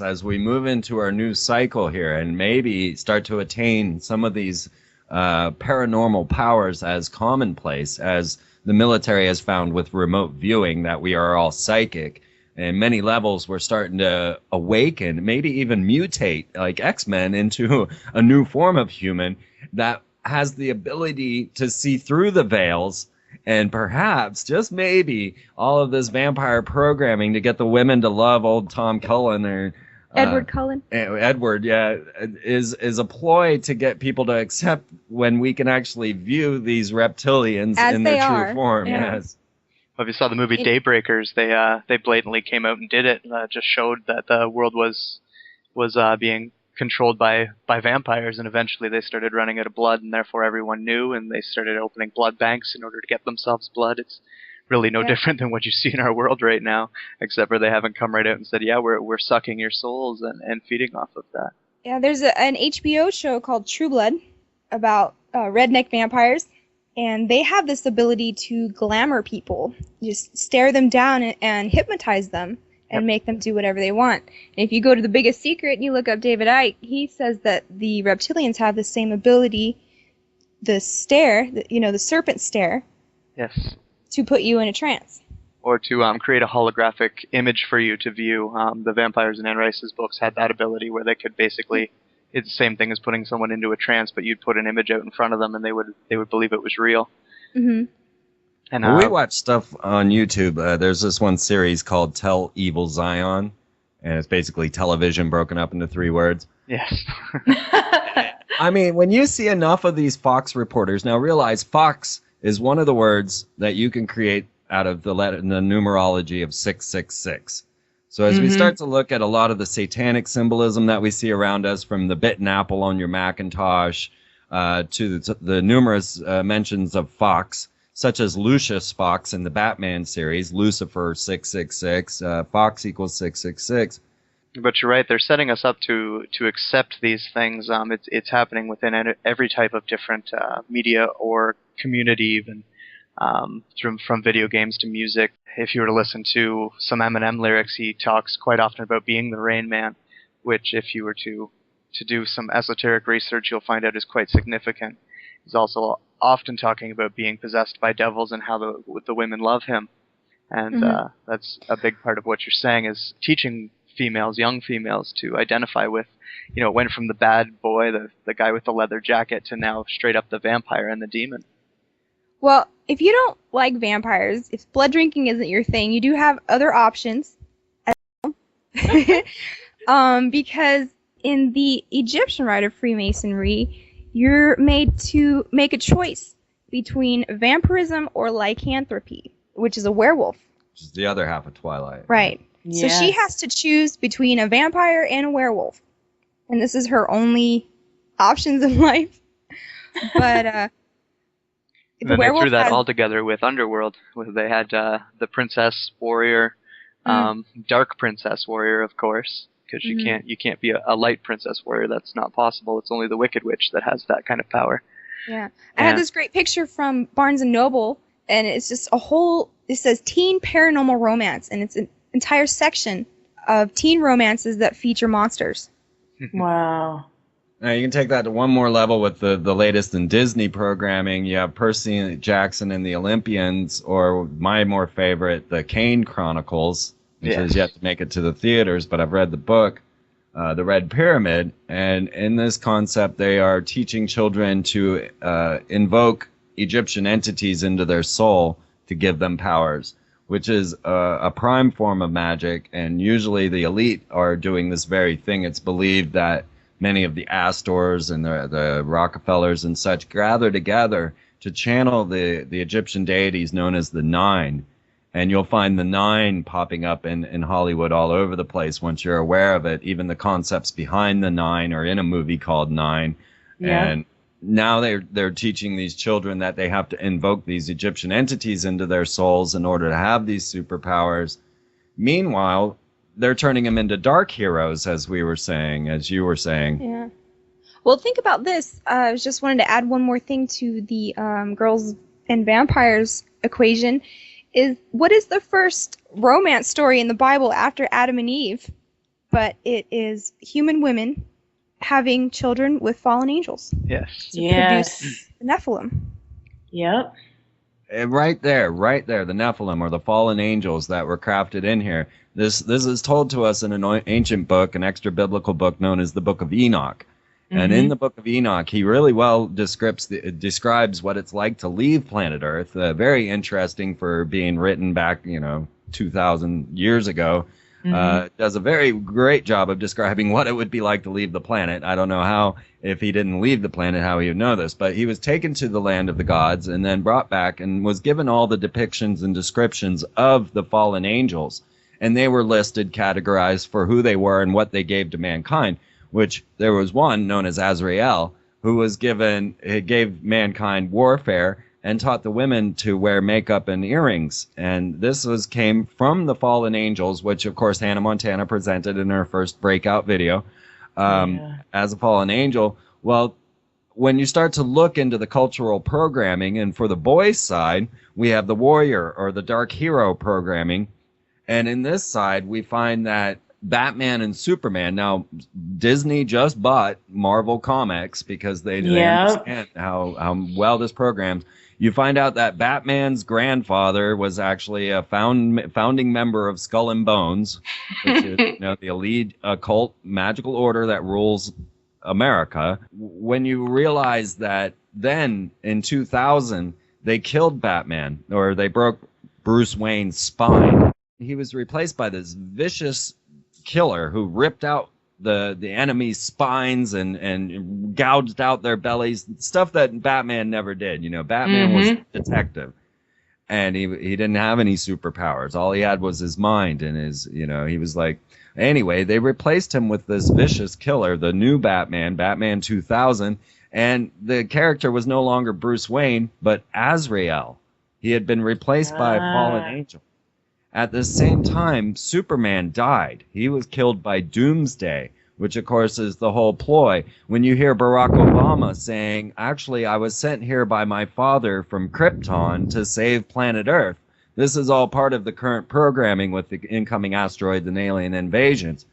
as we move into our new cycle here and maybe start to attain some of these paranormal powers as commonplace, as the military has found with remote viewing that we are all psychic, and many levels we're starting to awaken, maybe even mutate like X-Men into a new form of human that has the ability to see through the veils. And perhaps, just maybe, all of this vampire programming to get the women to love old Tom Cullen or Edward Cullen. Edward, yeah, is a ploy to get people to accept when we can actually view these reptilians in their true form. Yeah. Yes. Well, if you saw the movie Daybreakers, they blatantly came out and did it. Just showed that the world was being controlled by vampires, and eventually they started running out of blood, and therefore everyone knew, and they started opening blood banks in order to get themselves blood. It's really no different than what you see in our world right now, except for they haven't come right out and said, yeah, we're sucking your souls and feeding off of that. Yeah, there's an HBO show called True Blood about redneck vampires, and they have this ability to glamour people, just stare them down and hypnotize them. And make them do whatever they want. And if you go to The Biggest Secret and you look up David Icke, he says that the reptilians have the same ability, the stare, the serpent stare, yes, to put you in a trance. or to create a holographic image for you to view. The Vampires in Anne Rice's books had that ability where they could basically, it's the same thing as putting someone into a trance, but you'd put an image out in front of them and they would believe it was real. Mm-hmm. And Well, we watch stuff on YouTube. There's this one series called Tell Evil Zion, and it's basically television broken up into 3 words. Yes. I mean, when you see enough of these Fox reporters, now realize Fox is one of the words that you can create out of the numerology of 666. So as we start to look at a lot of the satanic symbolism that we see around us, from the bitten apple on your Macintosh to the numerous mentions of Fox, such as Lucius Fox in the Batman series, Lucifer 666, Fox equals 666. But you're right, they're setting us up to accept these things. It's happening within every type of different media or community, even from video games to music. If you were to listen to some Eminem lyrics, he talks quite often about being the Rain Man, which if you were to do some esoteric research, you'll find out is quite significant. He's also often talking about being possessed by devils and how the women love him. And that's a big part of what you're saying, is teaching females, young females, to identify with, it went from the bad boy, the guy with the leather jacket, to now straight up the vampire and the demon. Well, if you don't like vampires, if blood drinking isn't your thing, you do have other options. Because in the Egyptian rite of Freemasonry, you're made to make a choice between vampirism or lycanthropy, which is a werewolf. Which is the other half of Twilight. Right. Yes. So she has to choose between a vampire and a werewolf. And this is her only options in life. But And then they threw that all together with Underworld, where they had the Princess Warrior, Dark Princess Warrior, of course, because you can't be a light Princess Warrior. That's not possible. It's only the Wicked Witch that has that kind of power. Yeah. I had this great picture from Barnes & Noble, and it's just it says teen paranormal romance, and it's an entire section of teen romances that feature monsters. Wow. Now you can take that to one more level with the latest in Disney programming. You have Percy Jackson and the Olympians, or my more favorite, the Kane Chronicles, which has yet to make it to the theaters, but I've read the book, The Red Pyramid. And in this concept, they are teaching children to invoke Egyptian entities into their soul to give them powers, which is a prime form of magic. And usually the elite are doing this very thing. It's believed that many of the Astors and the Rockefellers and such gather together to channel the Egyptian deities known as the Nine. And you'll find the Nine popping up in Hollywood all over the place once you're aware of it. Even the concepts behind the Nine are in a movie called Nine. Yeah. And now they're teaching these children that they have to invoke these Egyptian entities into their souls in order to have these superpowers. Meanwhile, they're turning them into dark heroes, as you were saying. Yeah. Well, think about this. I just wanted to add one more thing to the girls and vampires equation. What is the first romance story in the Bible after Adam and Eve? But it is human women having children with fallen angels. Yes. To produce the Nephilim. Yep. Right there, the Nephilim, or the fallen angels that were crafted in here. This is told to us in an ancient book, an extra biblical book known as the Book of Enoch. And in the Book of Enoch, he really well describes what it's like to leave planet Earth. Very interesting for being written back, 2,000 years ago. Does a very great job of describing what it would be like to leave the planet. I don't know how, if he didn't leave the planet, how he would know this. But he was taken to the land of the gods and then brought back and was given all the depictions and descriptions of the fallen angels. And they were listed, categorized for who they were and what they gave to mankind, which there was one known as Azrael, who gave mankind warfare and taught the women to wear makeup and earrings. And this came from the fallen angels, which of course Hannah Montana presented in her first breakout video as a fallen angel. Well, when you start to look into the cultural programming, and for the boys' side, we have the warrior or the dark hero programming. And in this side, we find that Batman and Superman. Now, Disney just bought Marvel Comics because they understand how well this programs. You find out that Batman's grandfather was actually a founding member of Skull and Bones, which is the elite occult magical order that rules America. When you realize that then in 2000 they killed Batman, or they broke Bruce Wayne's spine, he was replaced by this vicious killer who ripped out the enemy's spines and gouged out their bellies, stuff that Batman never did. Batman was a detective, and he didn't have any superpowers. All he had was his mind and he was like, anyway, they replaced him with this vicious killer, the new Batman 2000, and the character was no longer Bruce Wayne, but Azrael. He had been replaced by a fallen angel. At the same time, Superman died. He was killed by Doomsday, which, of course, is the whole ploy. When you hear Barack Obama saying, actually, I was sent here by my father from Krypton to save planet Earth, this is all part of the current programming with the incoming asteroid and alien invasions.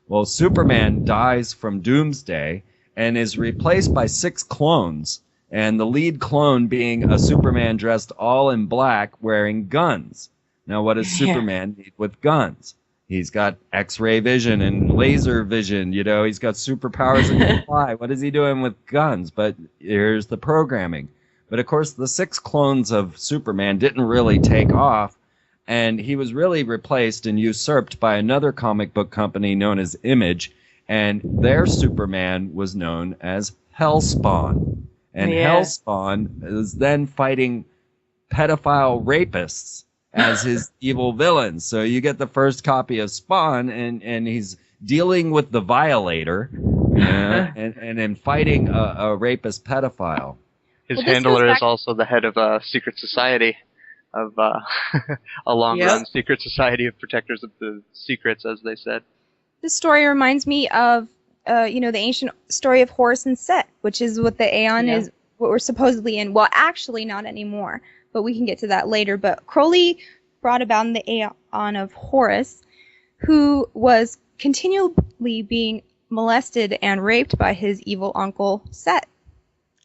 Well, Superman dies from Doomsday and is replaced by 6 clones, and the lead clone being a Superman dressed all in black wearing guns. Now, what does Superman need with guns? He's got X-ray vision and laser vision. He's got superpowers and can fly. What is he doing with guns? But here's the programming. But, of course, the 6 clones of Superman didn't really take off, and he was really replaced and usurped by another comic book company known as Image, and their Superman was known as Hellspawn. And Hellspawn is then fighting pedophile rapists as his evil villains. So you get the first copy of Spawn, and he's dealing with the Violator, and fighting a rapist pedophile. His handler is also the head of a secret society, of a long-run secret society of protectors of the secrets, as they said. This story reminds me of, the ancient story of Horus and Set, which is what the Aeon is, what we're supposedly in. Well, actually not anymore, but we can get to that later. But Crowley brought about in the Aeon of Horus, who was continually being molested and raped by his evil uncle Set.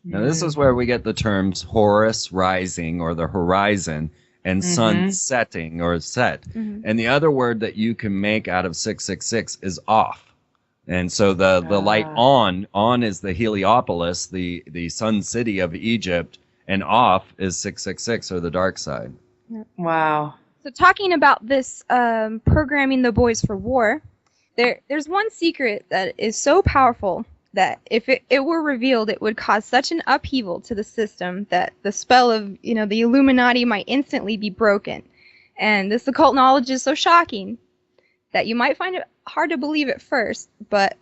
Now, this is where we get the terms Horus rising, or the horizon, and sun setting, or set. And the other word that you can make out of 666 is off. And so the light on is the Heliopolis, the sun city of Egypt, and off is 666, or the dark side. Wow. So talking about this programming the boys for war, there's one secret that is so powerful that if it were revealed, it would cause such an upheaval to the system that the spell of, the Illuminati might instantly be broken. And this occult knowledge is so shocking that you might find it hard to believe at first, but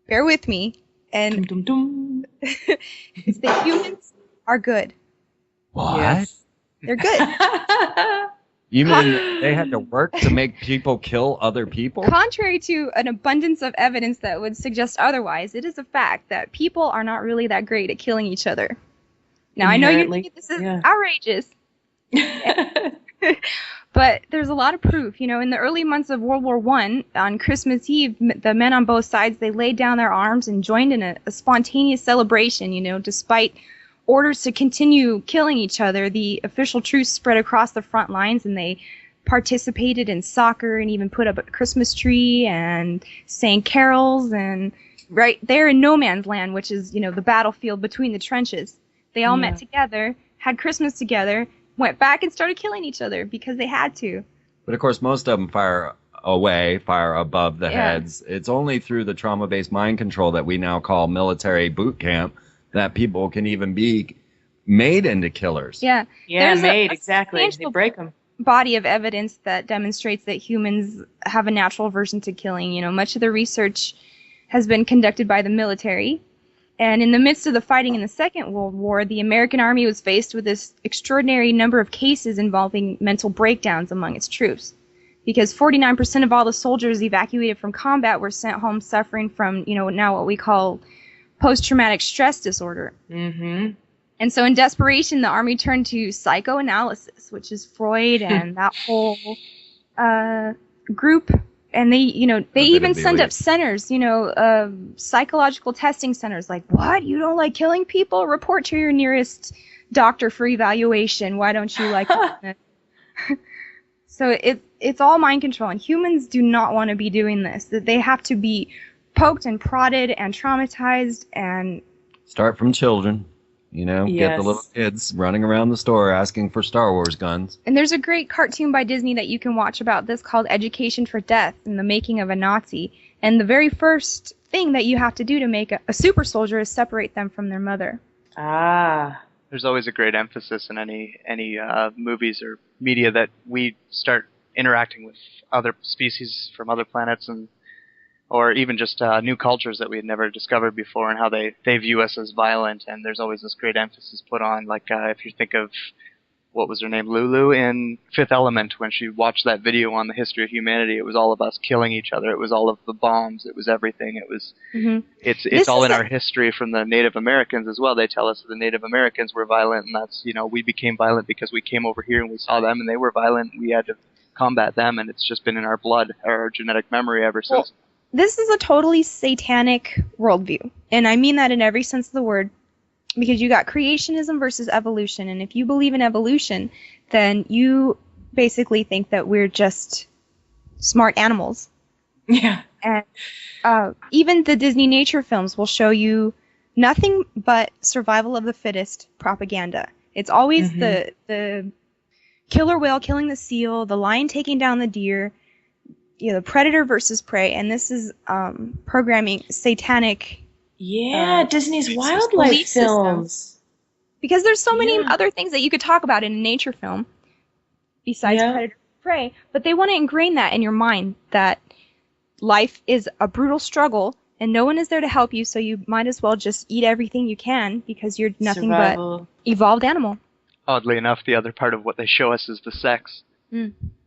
bear with me. And it's that humans are good. What? Yes. They're good. You mean they had to work to make people kill other people? Contrary to an abundance of evidence that would suggest otherwise, it is a fact that people are not really that great at killing each other. Now, I know you think this is outrageous, but there's a lot of proof. In the early months of World War I, on Christmas Eve, the men on both sides, they laid down their arms and joined in a spontaneous celebration, despite orders to continue killing each other. The official truce spread across the front lines, and they participated in soccer and even put up a Christmas tree and sang carols. And right there in no man's land, which is, the battlefield between the trenches, they all met together, had Christmas together, went back and started killing each other because they had to. But of course, most of them fire above the heads. It's only through the trauma-based mind control that we now call military boot camp that people can even be made into killers. Yeah, exactly. They break them. Body of evidence that demonstrates that humans have a natural aversion to killing. Much of the research has been conducted by the military. And in the midst of the fighting in the Second World War, the American Army was faced with this extraordinary number of cases involving mental breakdowns among its troops. Because 49% of all the soldiers evacuated from combat were sent home suffering from, now what we call post-traumatic stress disorder. Mm-hmm. And so in desperation, the Army turned to psychoanalysis, which is Freud and that whole group. And they even send up centers, psychological testing centers like, what? You don't like killing people? Report to your nearest doctor for evaluation. Why don't you like this? So it's all mind control, and humans do not want to be doing this. That they have to be poked and prodded and traumatized and Start from children. Get the Yes. little kids running around the store asking for Star Wars guns. And there's a great cartoon by Disney that you can watch about this called Education for Death and the Making of a Nazi. And the very first thing that you have to do to make a super soldier is separate them from their mother. Ah. There's always a great emphasis in any movies or media that we start interacting with other species from other planets, or even just new cultures that we had never discovered before, and how they view us as violent. And there's always this great emphasis put on, like if you think of, what was her name, Lulu in Fifth Element, when she watched that video on the history of humanity, it was all of us killing each other. It was all of the bombs. It was everything. It was it's all in our history from the Native Americans as well. They tell us that the Native Americans were violent, and that's, we became violent because we came over here and we saw them and they were violent. And we had to combat them, and it's just been in our blood, our genetic memory ever since. Well, this is a totally satanic worldview, and I mean that in every sense of the word. Because you got creationism versus evolution, and if you believe in evolution, then you basically think that we're just smart animals. Yeah. And even the Disney nature films will show you nothing but survival of the fittest propaganda. It's always the killer whale killing the seal, the lion taking down the deer, the predator versus prey, and this is programming satanic. Yeah, Disney's wildlife belief systems. films. Because there's so many other things that you could talk about in a nature film besides predator and prey, but they want to ingrain that in your mind that life is a brutal struggle and no one is there to help you, so you might as well just eat everything you can because you're nothing Survival. but evolved animal. Oddly enough, the other part of what they show us is the sex.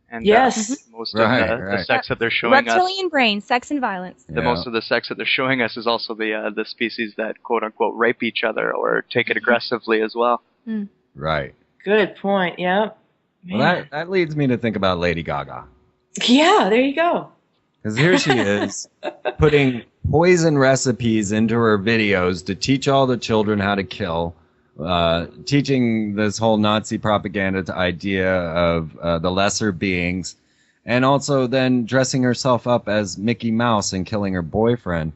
And Yes. most of the sex that they're showing us, Reptilian brain, sex and violence. most of the sex that they're showing us is also the species that quote unquote rape each other or take it aggressively as well. Right. Good point. Yep. Well, that leads me to think about Lady Gaga. Yeah, there you go. Because here she is putting poison recipes into her videos to teach all the children how to kill, teaching this whole Nazi propaganda idea of the lesser beings, and also then dressing herself up as Mickey Mouse and killing her boyfriend.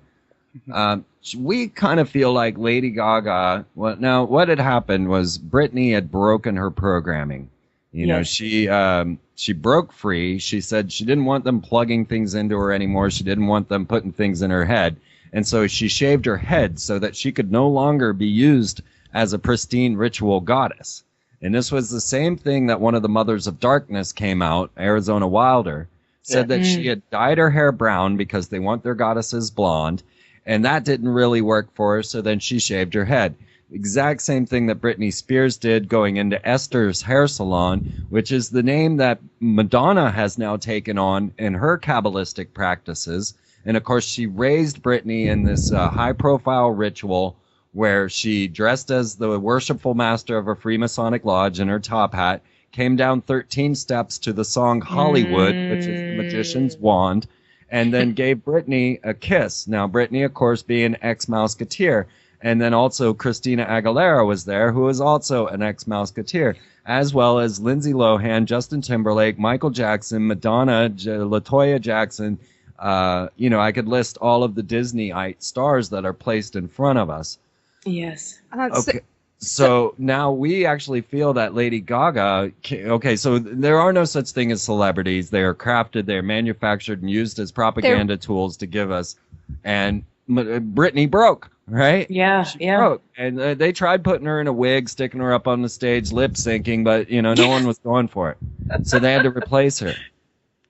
We kind of feel like Lady Gaga. Now, what had happened was Britney had broken her programming. She broke free. She said she didn't want them plugging things into her anymore. She didn't want them putting things in her head. And so she shaved her head so that she could no longer be used as a pristine ritual goddess. And this was the same thing that one of the Mothers of Darkness came out, Arizona Wilder, said that she had dyed her hair brown because they want their goddesses blonde, and that didn't really work for her, so then she shaved her head. Exact same thing that Britney Spears did going into Esther's hair salon, which is the name that Madonna has now taken on in her Kabbalistic practices. And of course, she raised Britney in this high-profile ritual where she dressed as the worshipful master of a Freemasonic lodge in her top hat, came down 13 steps to the song Hollywood, which is the magician's wand, and then gave Britney a kiss. Now, Britney, of course, being an ex-Mouseketeer. And then also Christina Aguilera was there, who is also an ex-Mouseketeer, as well as Lindsay Lohan, Justin Timberlake, Michael Jackson, Madonna, LaToya Jackson. I could list all of the Disneyite stars that are placed in front of us. Yes. Okay. So now we actually feel that Lady Gaga, so there are no such thing as celebrities. They are crafted, they are manufactured and used as propaganda tools to give us. And Britney broke, right? Yeah, she broke. And they tried putting her in a wig, sticking her up on the stage, lip syncing, but, no one was going for it. So they had to replace her,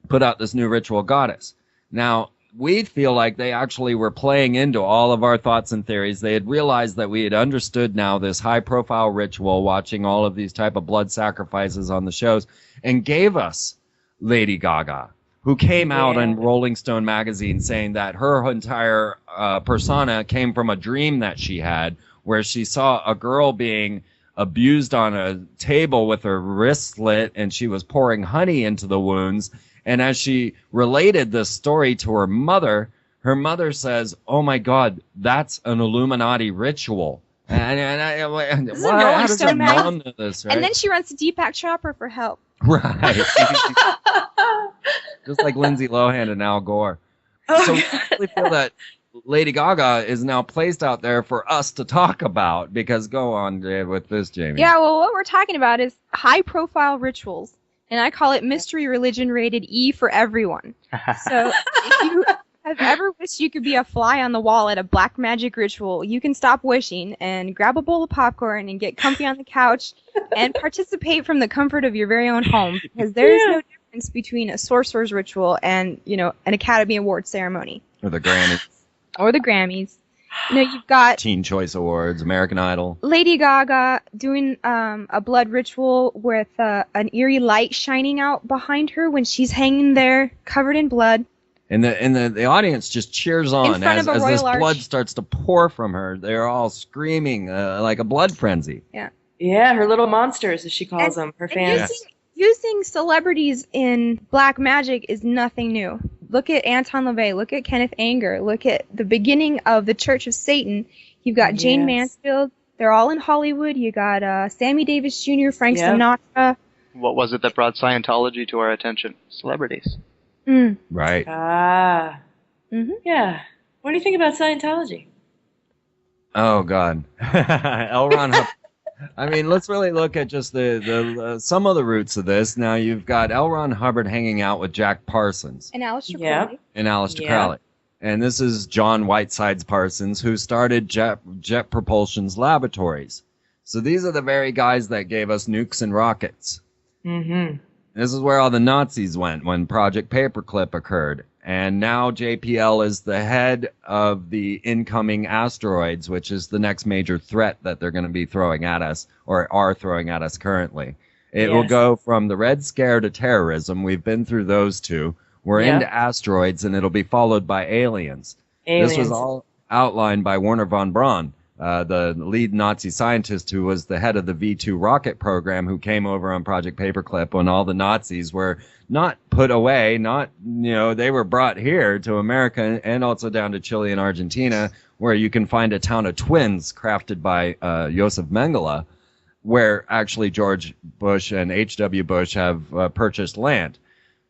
put out this new ritual goddess. Now, we feel like they actually were playing into all of our thoughts and theories. They had realized that we had understood now this high-profile ritual, watching all of these type of blood sacrifices on the shows, and gave us Lady Gaga, who came out in Rolling Stone magazine saying that her entire persona came from a dream that she had, where she saw a girl being abused on a table with her wrist slit, and she was pouring honey into the wounds. And as she related this story to her mother says, "Oh my God, that's an Illuminati ritual. And is a Rolling how does Stone your mom know this, right? And then she runs to Deepak Chopra for help. Right. Just like Lindsay Lohan and Al Gore. So we actually feel that Lady Gaga is now placed out there for us to talk about, because go on, Jay, with this, Jamie. Yeah, well, what we're talking about is high-profile rituals, and I call it mystery religion rated E for everyone. So if you have ever wished you could be a fly on the wall at a black magic ritual, you can stop wishing and grab a bowl of popcorn and get comfy on the couch and participate from the comfort of your very own home, because there is no difference between a sorcerer's ritual and, an Academy Award ceremony. Or the Grammys. Or the Grammys. You've got Teen Choice Awards, American Idol. Lady Gaga doing a blood ritual with an eerie light shining out behind her when she's hanging there covered in blood. And the audience just cheers on In front as of a this royal blood arch. starts to pour from her. They're all screaming like a blood frenzy. Yeah. Yeah, her little monsters, as she calls them, her fans. And using celebrities in black magic is nothing new. Look at Anton LaVey. Look at Kenneth Anger. Look at the beginning of the Church of Satan. You've got Jane Mansfield. They're all in Hollywood. You got Sammy Davis Jr., Frank Sinatra. What was it that brought Scientology to our attention? Celebrities. Right. Yeah. What do you think about Scientology? Oh, God. L. Ron Hubbard. I mean, let's really look at just the some of the roots of this. Now, you've got L. Ron Hubbard hanging out with Jack Parsons. And Aleister Crowley. And Aleister Crowley. And this is John Whitesides Parsons, who started Jet Propulsion's laboratories. So these are the very guys that gave us nukes and rockets. Mm-hmm. This is where all the Nazis went when Project Paperclip occurred. And now JPL is the head of the incoming asteroids, which is the next major threat that they're going to be throwing at us, or are throwing at us currently. It will go from the Red Scare to terrorism. We've been through those two. We're into asteroids, and it'll be followed by aliens. This was all outlined by Werner von Braun, the lead Nazi scientist who was the head of the V2 rocket program, who came over on Project Paperclip when all the Nazis were not put away, they were brought here to America and also down to Chile and Argentina, where you can find a town of twins crafted by Josef Mengele, where actually George Bush and H.W. Bush have purchased land.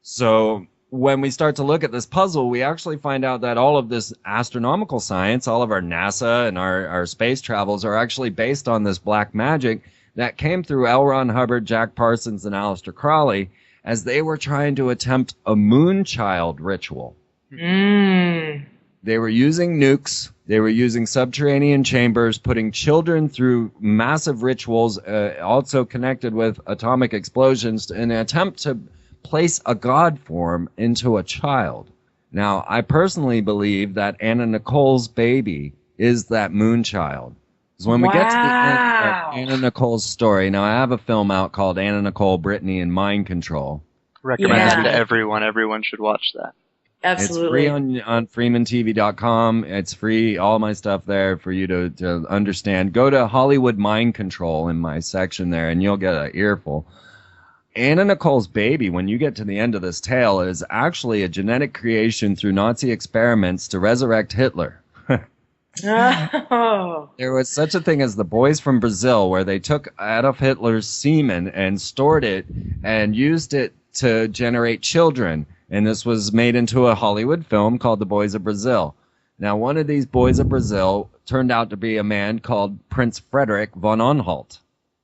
So when we start to look at this puzzle, we actually find out that all of this astronomical science, all of our NASA and our space travels are actually based on this black magic that came through L. Ron Hubbard, Jack Parsons, and Aleister Crowley as they were trying to attempt a moonchild ritual. They were using nukes. They were using subterranean chambers, putting children through massive rituals, also connected with atomic explosions, in an attempt to place a god form into a child. Now, I personally believe that Anna Nicole's baby is that moonchild. Because when we get to the end of Anna Nicole's story, now I have a film out called Anna Nicole, Brittany, and Mind Control. Recommend it to everyone. Everyone should watch that. Absolutely. It's free on freemantv.com. It's free, all my stuff there for you to understand. Go to Hollywood Mind Control in my section there, and you'll get an earful. Anna Nicole's baby, when you get to the end of this tale, is actually a genetic creation through Nazi experiments to resurrect Hitler. There was such a thing as the Boys from Brazil, where they took Adolf Hitler's semen and stored it and used it to generate children. And this was made into a Hollywood film called The Boys of Brazil. Now, one of these Boys of Brazil turned out to be a man called Prince Frederick von Anhalt.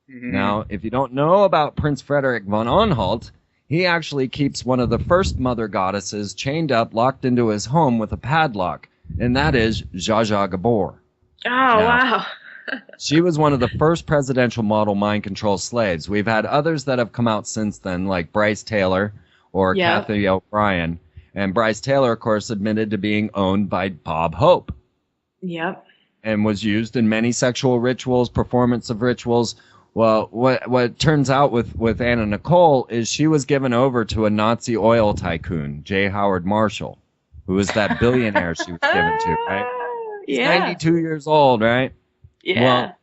Now, if you don't know about Prince Frederick von Anhalt, he actually keeps one of the first mother goddesses chained up, locked into his home with a padlock, and that is Zsa Zsa Gabor. Wow. She was one of the first presidential model mind control slaves. We've had others that have come out since then, like Bryce Taylor or Kathy O'Brien. And Bryce Taylor, of course, admitted to being owned by Bob Hope. Yep. And was used in many sexual rituals, performance of rituals. Well, what turns out with Anna Nicole is she was given over to a Nazi oil tycoon, J. Howard Marshall, who was that billionaire she was given to, right? He's 92 years old, right? Yeah. Well,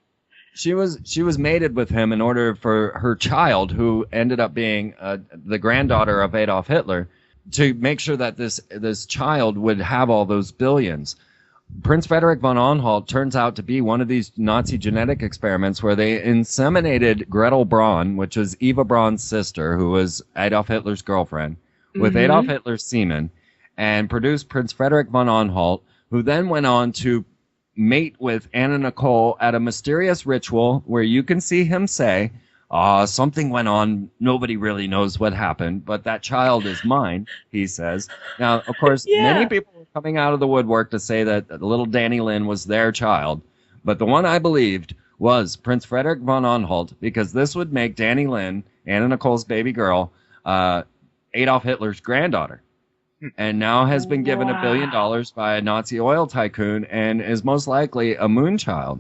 she was mated with him in order for her child, who ended up being the granddaughter of Adolf Hitler, to make sure that this child would have all those billions. Prince Frederick von Anhalt turns out to be one of these Nazi genetic experiments where they inseminated Gretel Braun, which was Eva Braun's sister, who was Adolf Hitler's girlfriend, with Adolf Hitler's semen, and produced Prince Frederick von Anhalt, who then went on to mate with Anna Nicole at a mysterious ritual where you can see him say, something went on. Nobody really knows what happened, but that child is mine, he says. Now, of course, many people are coming out of the woodwork to say that little Danny Lynn was their child, but the one I believed was Prince Frederick von Anhalt, because this would make Danny Lynn, Anna Nicole's baby girl, Adolf Hitler's granddaughter. And now has been given $1 billion by a Nazi oil tycoon and is most likely a moonchild.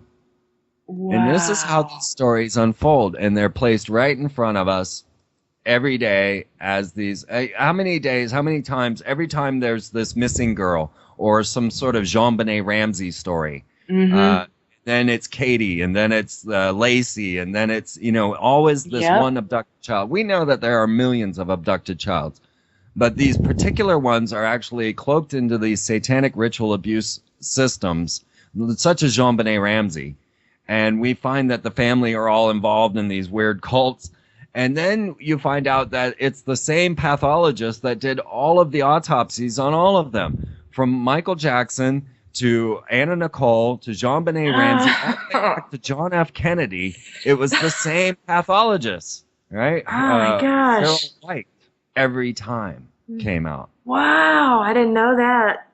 Wow. And this is how these stories unfold, and they're placed right in front of us every day as these. How many times, every time there's this missing girl or some sort of Jean-Benet Ramsey story, then it's Katie, and then it's Lacey, and then it's, always this one abducted child. We know that there are millions of abducted childs, but these particular ones are actually cloaked into these satanic ritual abuse systems, such as Jean-Benet Ramsey. And we find that the family are all involved in these weird cults. And then you find out that it's the same pathologist that did all of the autopsies on all of them, from Michael Jackson to Anna Nicole to Jean-Benet Ramsey, all the way back to John F. Kennedy. It was the same pathologist, right? Oh my gosh. Cheryl White every time came out. Wow, I didn't know that.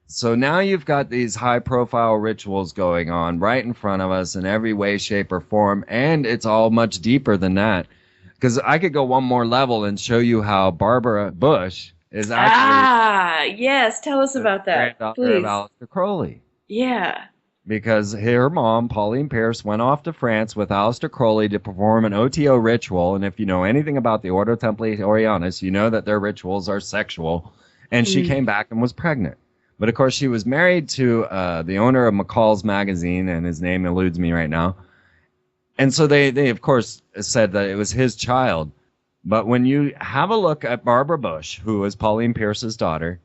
So now you've got these high-profile rituals going on right in front of us in every way, shape, or form, and it's all much deeper than that. Because I could go one more level and show you how Barbara Bush is actually... yes, tell us about that, granddaughter of Aleister Crowley. Yeah. Because her mom, Pauline Pierce, went off to France with Aleister Crowley to perform an OTO ritual, and if you know anything about the Ordo Templi Orientis, you know that their rituals are sexual, and she came back and was pregnant. But, of course, she was married to the owner of McCall's magazine, and his name eludes me right now. And so they, of course, said that it was his child. But when you have a look at Barbara Bush, who is Pauline Pierce's daughter,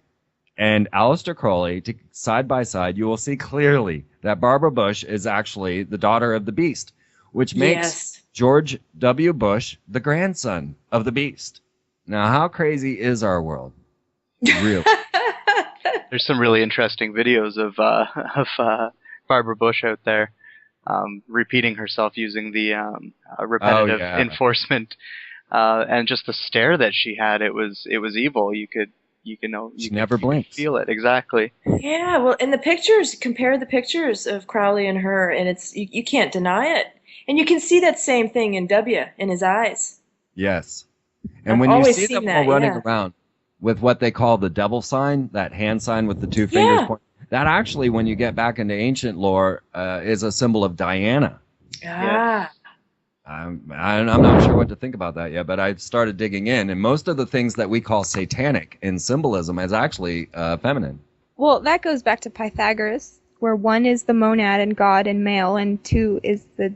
and Aleister Crowley, side by side, you will see clearly that Barbara Bush is actually the daughter of the Beast, which makes George W. Bush the grandson of the Beast. Now, how crazy is our world? Really? There's some really interesting videos of Barbara Bush out there repeating herself using the repetitive enforcement, and just the stare that she had. It was evil. You never blinked. Feel it exactly. Yeah, well, in the pictures, compare the pictures of Crowley and her, and it's you can't deny it, and you can see that same thing in W in his eyes. Yes, and when you see them all running around with what they call the devil sign, that hand sign with the two fingers pointing, that actually, when you get back into ancient lore, is a symbol of Diana. I'm not sure what to think about that yet, but I've started digging in, and most of the things that we call satanic in symbolism is actually feminine. Well, that goes back to Pythagoras, where 1 is the monad and God and male, and 2 is the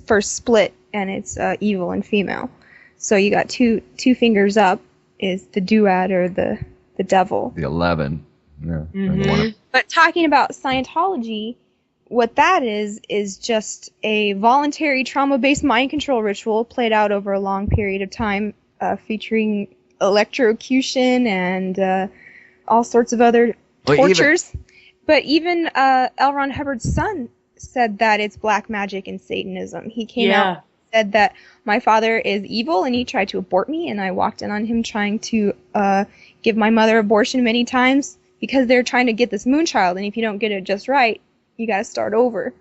first split, and it's evil and female. So you got two fingers up is the duad or the devil. The 11. Yeah. But talking about Scientology, what that is just a voluntary trauma-based mind control ritual played out over a long period of time, featuring electrocution and all sorts of other tortures. But even L. Ron Hubbard's son said that it's black magic and Satanism. He came out said that my father is evil and he tried to abort me, and I walked in on him trying to give my mother abortion many times because they're trying to get this moonchild, and if you don't get it just right, you got to start over.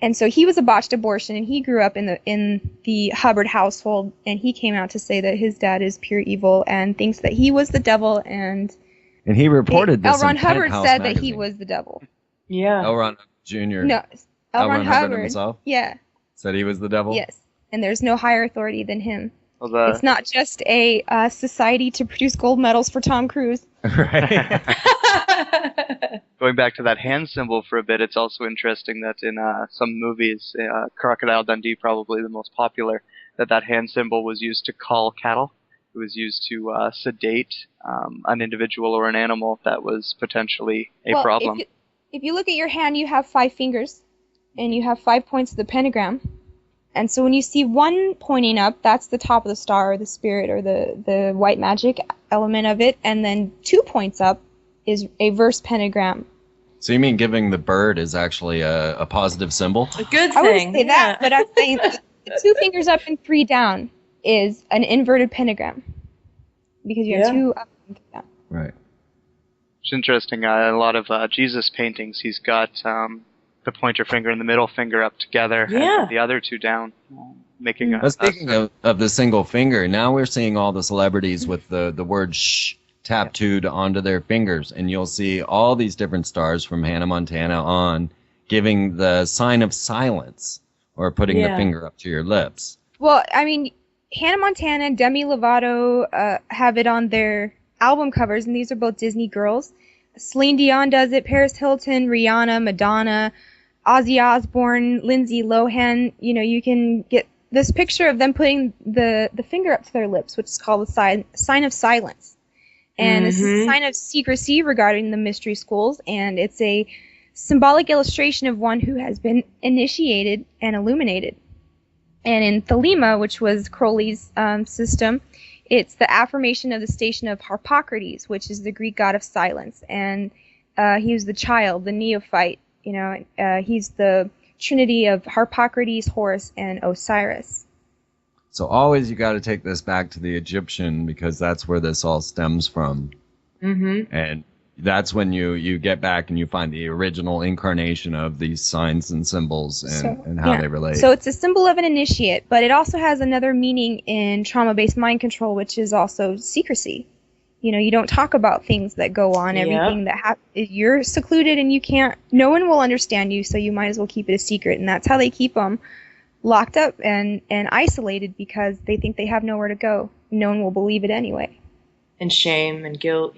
And so he was a botched abortion, and he grew up in the Hubbard household, and he came out to say that his dad is pure evil and thinks that he was the devil, and he reported this. L. Ron Hubbard said that he was the devil. Yeah. L. Ron Jr. No, L. Ron Hubbard himself. Yeah. Said he was the devil. Yes. And there's no higher authority than him. Well, it's not just a society to produce gold medals for Tom Cruise. Right. Going back to that hand symbol for a bit, it's also interesting that in some movies, Crocodile Dundee probably the most popular, that hand symbol was used to call cattle. It was used to sedate an individual or an animal that was potentially a problem. if you look at your hand, you have 5 fingers, and you have 5 points of the pentagram. And so when you see one pointing up, that's the top of the star, or the spirit, or the white magic element of it. And then 2 points up is a verse pentagram. So you mean giving the bird is actually a positive symbol? A good thing. I wouldn't say that, but I'm saying the 2 fingers up and 3 down is an inverted pentagram. Because you have 2 up and 3 down. Right. It's interesting. A lot of Jesus paintings, he's got the pointer finger and the middle finger up together, and the other 2 down, making a. Speaking of the single finger, now we're seeing all the celebrities with the word "shh" tattooed onto their fingers, and you'll see all these different stars from Hannah Montana on giving the sign of silence or putting the finger up to your lips. Well, I mean, Hannah Montana, Demi Lovato have it on their album covers, and these are both Disney girls. Celine Dion does it, Paris Hilton, Rihanna, Madonna, Ozzy Osbourne, Lindsay Lohan. You know, you can get this picture of them putting the finger up to their lips, which is called the sign of silence. And this is a sign of secrecy regarding the mystery schools, and it's a symbolic illustration of one who has been initiated and illuminated. And in Thelema, which was Crowley's system, it's the affirmation of the station of Harpocrates, which is the Greek god of silence. And he was the child, the neophyte. You know, he's the trinity of Harpocrates, Horus, and Osiris. So always you got to take this back to the Egyptian, because that's where this all stems from. Mm-hmm. And that's when you get back and you find the original incarnation of these signs and symbols and how they relate. So it's a symbol of an initiate, but it also has another meaning in trauma-based mind control, which is also secrecy. You know, you don't talk about things that go on, everything that you're secluded and you can't, no one will understand you, so you might as well keep it a secret. And that's how they keep them locked up and isolated, because they think they have nowhere to go. No one will believe it anyway. And shame and guilt,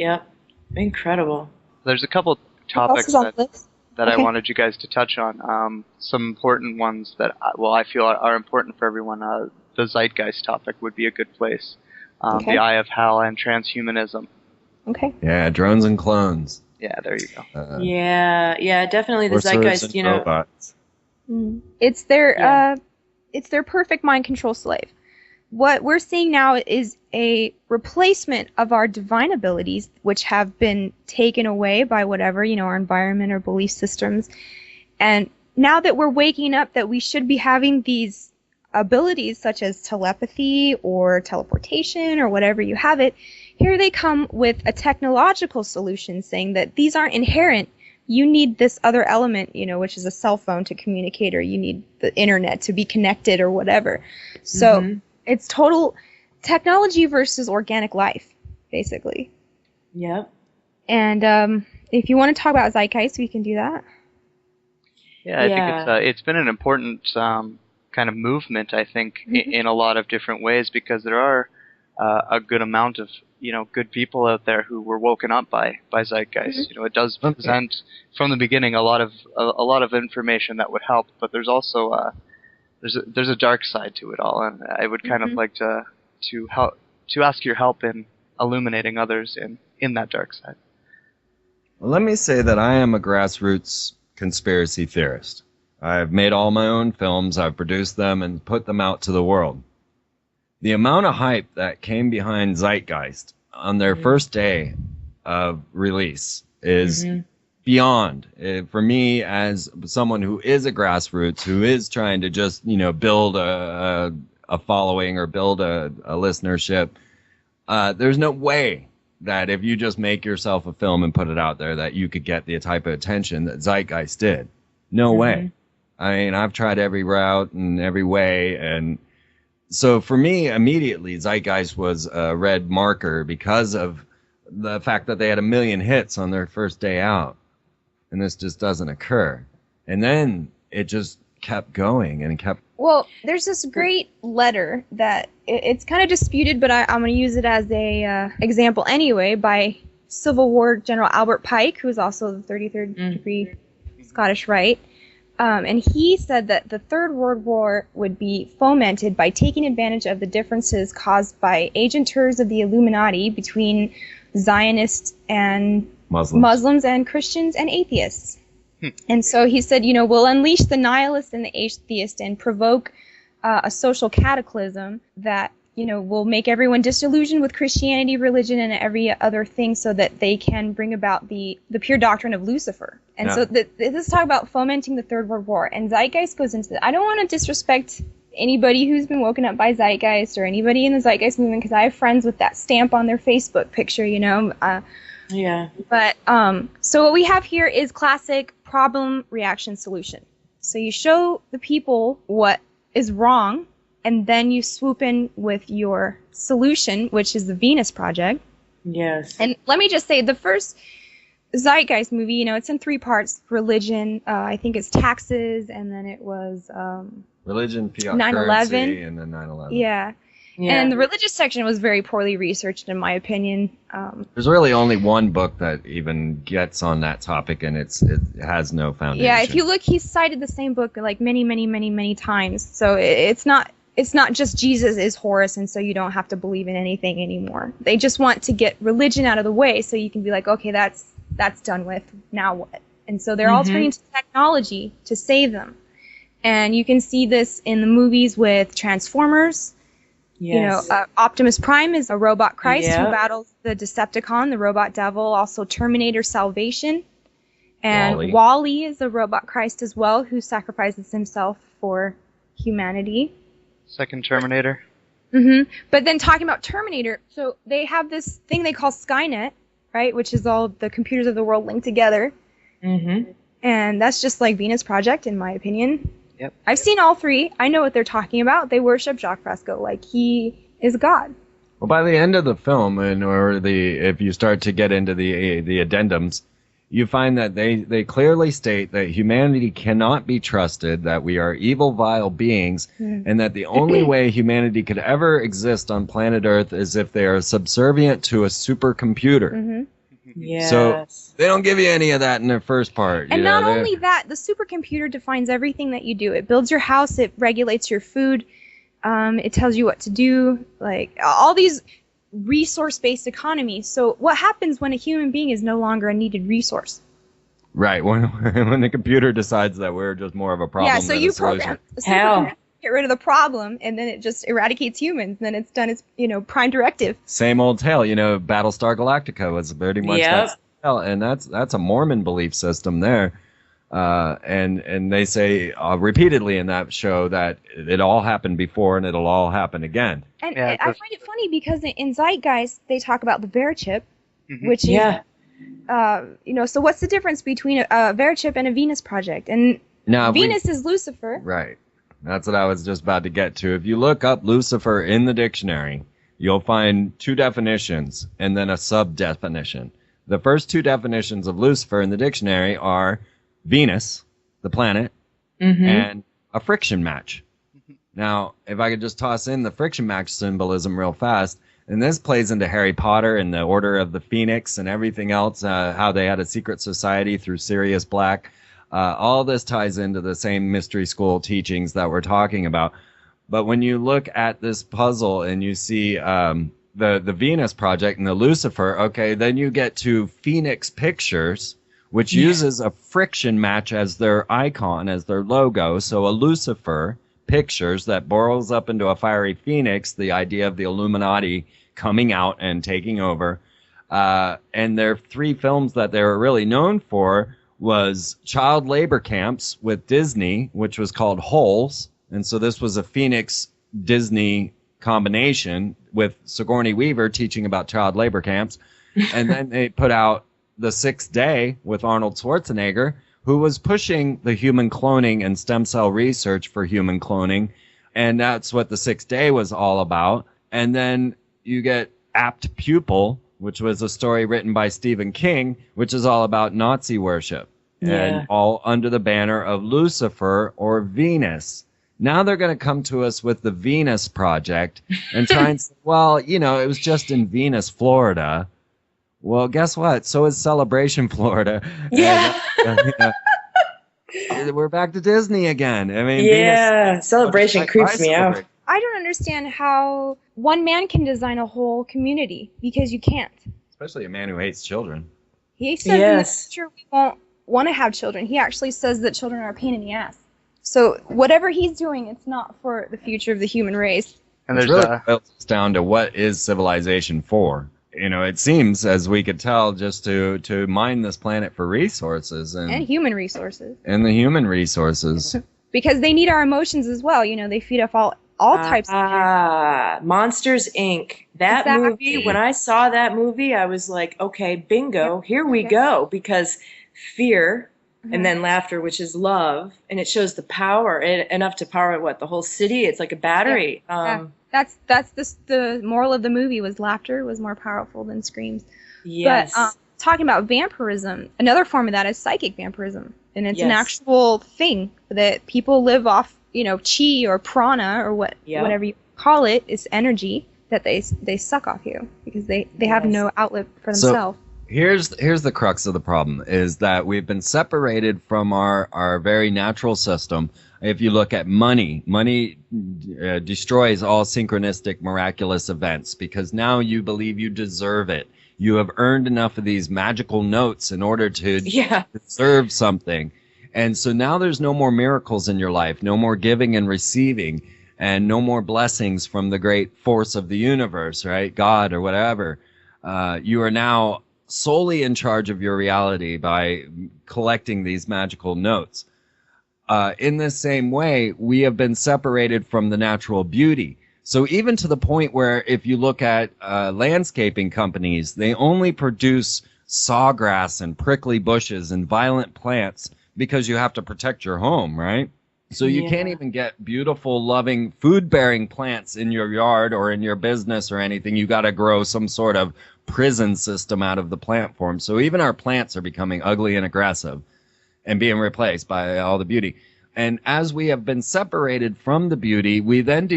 incredible. There's a couple topics that I wanted you guys to touch on. Some important ones that, I feel are important for everyone. The zeitgeist topic would be a good place. The Eye of Hell and transhumanism. Okay. Yeah, drones and clones. Yeah, there you go. Definitely the zeitgeist. You know, robots. It's their perfect mind control slave. What we're seeing now is a replacement of our divine abilities, which have been taken away by whatever, you know, our environment or belief systems. And now that we're waking up that we should be having these abilities such as telepathy or teleportation or whatever you have it, here they come with a technological solution saying that these aren't inherent. You need this other element, you know, which is a cell phone to communicate, or you need the internet to be connected or whatever. So it's total technology versus organic life, basically. Yep. And if you want to talk about zeitgeist, we can do that. Yeah, I think it's been an important kind of movement, I think, in a lot of different ways, because there are a good amount of, you know, good people out there who were woken up by zeitgeist. You know, it does present from the beginning a lot of information that would help, but there's also there's a dark side to it all, and I would kind of like to ask your help in illuminating others in that dark side. Well, let me say that I am a grassroots conspiracy theorist. I've made all my own films, I've produced them and put them out to the world. The amount of hype that came behind Zeitgeist on their first day of release is beyond. For me, as someone who is a grassroots, who is trying to just, you know, build a following or build a listenership, there's no way that if you just make yourself a film and put it out there that you could get the type of attention that Zeitgeist did. No way. I mean, I've tried every route and every way, and so for me, immediately, Zeitgeist was a red marker because of the fact that they had 1 million hits on their first day out, and this just doesn't occur. And then it just kept going and kept... Well, there's this great letter that it's kind of disputed, but I'm going to use it as a example anyway, by Civil War General Albert Pike, who is also the 33rd degree Scottish Rite. And he said that the Third World War would be fomented by taking advantage of the differences caused by agentures of the Illuminati between Zionists and Muslims and Christians and atheists. And so he said, we'll unleash the nihilist and the atheist and provoke a social cataclysm that, will make everyone disillusioned with Christianity, religion, and every other thing so that they can bring about the pure doctrine of Lucifer. And so this is talk about fomenting the Third World War. And Zeitgeist goes into that. I don't want to disrespect anybody who's been woken up by Zeitgeist or anybody in the Zeitgeist movement because I have friends with that stamp on their Facebook picture, Yeah. But so what we have here is classic problem, reaction, solution. So you show the people what is wrong, and then you swoop in with your solution, which is the Venus Project. Yes. And let me just say, the first Zeitgeist movie, it's in 3 parts. Religion, I think it's taxes, and then it was... Religion, fiat 9/11. currency, and then 9/11. Yeah. And the religious section was very poorly researched, in my opinion. There's really only one book that even gets on that topic, and it has no foundation. Yeah, if you look, he's cited the same book like many, many, many, many times. So it's not just Jesus is Horus, and so you don't have to believe in anything anymore. They just want to get religion out of the way, so you can be like, okay, that's done with. Now what? And so they're all turning to technology to save them. And you can see this in the movies with Transformers. Yes. Optimus Prime is a robot Christ who Yep. battles the Decepticon, the robot devil, also Terminator Salvation. And WALL-E. WALL-E is a robot Christ as well who sacrifices himself for humanity. Second Terminator. But then talking about Terminator, so they have this thing they call Skynet, right, which is all the computers of the world linked together. And that's just like Venus Project, in my opinion. Yep. I've seen all 3. I know what they're talking about. They worship Jacques Fresco like he is God. Well, by the end of the film, if you start to get into the addendums, you find that they clearly state that humanity cannot be trusted, that we are evil, vile beings, and that the only way humanity could ever exist on planet Earth is if they are subservient to a supercomputer. Yes. So they don't give you any of that in their first part. And not only that, the supercomputer defines everything that you do. It builds your house, it regulates your food, it tells you what to do, like all these resource-based economies. So what happens when a human being is no longer a needed resource? Right, when the computer decides that we're just more of a problem Yeah, so than you a solution. program the supercomputer to get rid of the problem, and then it just eradicates humans, and then it's done its prime directive. Same old tale, Battlestar Galactica was very much Yep. that style, and that's a Mormon belief system there. And they say repeatedly in that show that it all happened before and it'll all happen again. And Yeah, I find it funny because in Zeitgeist they talk about the Verchip, which is so what's the difference between a Verchip and a Venus Project? And Now, Venus is Lucifer. Right. That's what I was just about to get to. If you look up Lucifer in the dictionary, you'll find 2 definitions and then a sub-definition. The first 2 definitions of Lucifer in the dictionary are Venus, the planet, and a friction match. Now, if I could just toss in the friction match symbolism real fast, and this plays into Harry Potter and the Order of the Phoenix and everything else, how they had a secret society through Sirius Black. All this ties into the same mystery school teachings that we're talking about. But when you look at this puzzle and you see the Venus Project and the Lucifer, okay, then you get to Phoenix Pictures, which uses a friction match as their icon, as their logo. So a Lucifer Pictures that boils up into a fiery phoenix, the idea of the Illuminati coming out and taking over. And their 3 films that they were really known for was child labor camps with Disney, which was called Holes. And so this was a Phoenix Disney combination with Sigourney Weaver teaching about child labor camps. And then they put out The Sixth Day with Arnold Schwarzenegger, who was pushing the human cloning and stem cell research for human cloning. And that's what The Sixth Day was all about. And then you get Apt Pupil, which was a story written by Stephen King, which is all about Nazi worship. And all under the banner of Lucifer or Venus. Now they're going to come to us with the Venus Project and try and say, well, it was just in Venus, Florida. Well, guess what? So is Celebration, Florida. Yeah. And, we're back to Disney again. I mean, Venus, Celebration creeps me out. celebrate. I don't understand how one man can design a whole community, because you can't. Especially a man who hates children. He says in the future we won't want to have children. He actually says that children are a pain in the ass. So whatever he's doing, it's not for the future of the human race. And It there's really boils down to what is civilization for. You know, it seems, as we could tell, just to mine this planet for resources And and human resources. the human resources. Because they need our emotions as well. You know, they feed off all types of Monsters Inc. That Exactly. movie, when I saw that movie, I was like, okay, bingo, here we go. Because fear and then laughter, which is love, and it shows the power, enough to power, the whole city? It's like a battery. Yeah. That's the moral of the movie was laughter was more powerful than screams. Yes. But talking about vampirism, another form of that is psychic vampirism. And it's an Yes. actual thing that people live off, chi or prana or whatever you call it, is energy that they suck off you because they have Yes. no outlet for So- themselves. Here's the crux of the problem is that we've been separated from our very natural system. If you look at money destroys all synchronistic miraculous events because now you believe you deserve it. You have earned enough of these magical notes in order to deserve something. And so now there's no more miracles in your life, no more giving and receiving, and no more blessings from the great force of the universe, right? God or whatever. You are now solely in charge of your reality by collecting these magical notes. In the same way, we have been separated from the natural beauty. So even to the point where if you look at landscaping companies, they only produce sawgrass and prickly bushes and violent plants because you have to protect your home, right? So you can't even get beautiful, loving, food-bearing plants in your yard or in your business or anything. You got to grow some sort of prison system out of the plant form. So even our plants are becoming ugly and aggressive and being replaced by all the beauty. And as we have been separated from the beauty, we then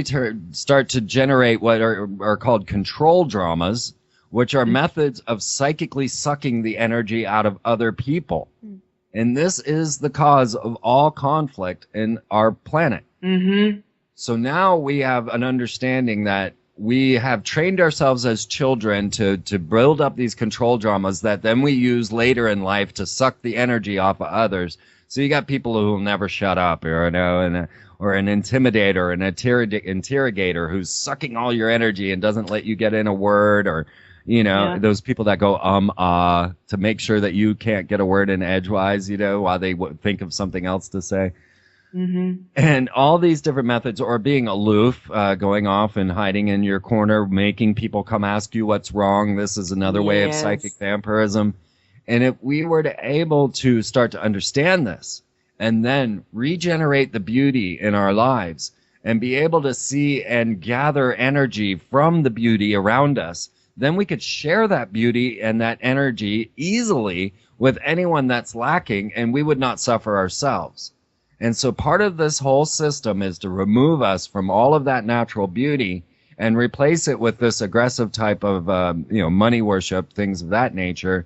start to generate what are called control dramas, which are methods of psychically sucking the energy out of other people. And this is the cause of all conflict in our planet. Mm-hmm. So now we have an understanding that we have trained ourselves as children to build up these control dramas that then we use later in life to suck the energy off of others. So you got people who will never shut up, or an intimidator, an interrogator who's sucking all your energy and doesn't let you get in a word, or those people that go to make sure that you can't get a word in edgewise, while they think of something else to say. Mm-hmm. And all these different methods, or being aloof, going off and hiding in your corner, making people come ask you what's wrong. This is another way of psychic vampirism. And if we were able to start to understand this and then regenerate the beauty in our lives and be able to see and gather energy from the beauty around us, then we could share that beauty and that energy easily with anyone that's lacking, and we would not suffer ourselves. And so part of this whole system is to remove us from all of that natural beauty and replace it with this aggressive type of, money worship, things of that nature.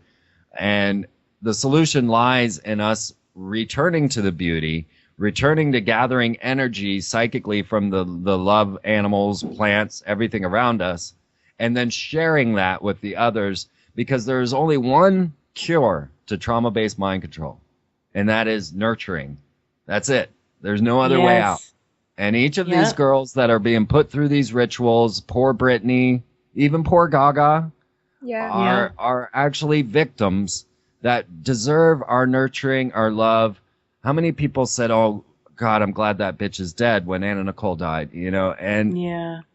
And the solution lies in us returning to the beauty, returning to gathering energy psychically from the love, animals, plants, everything around us, and then sharing that with the others, because there is only one cure to trauma-based mind control, and that is nurturing. That's it. There's no other way out. And each of these girls that are being put through these rituals, poor Britney, even poor Gaga, are actually victims that deserve our nurturing, our love. How many people said, "Oh God, I'm glad that bitch is dead," when Anna Nicole died, And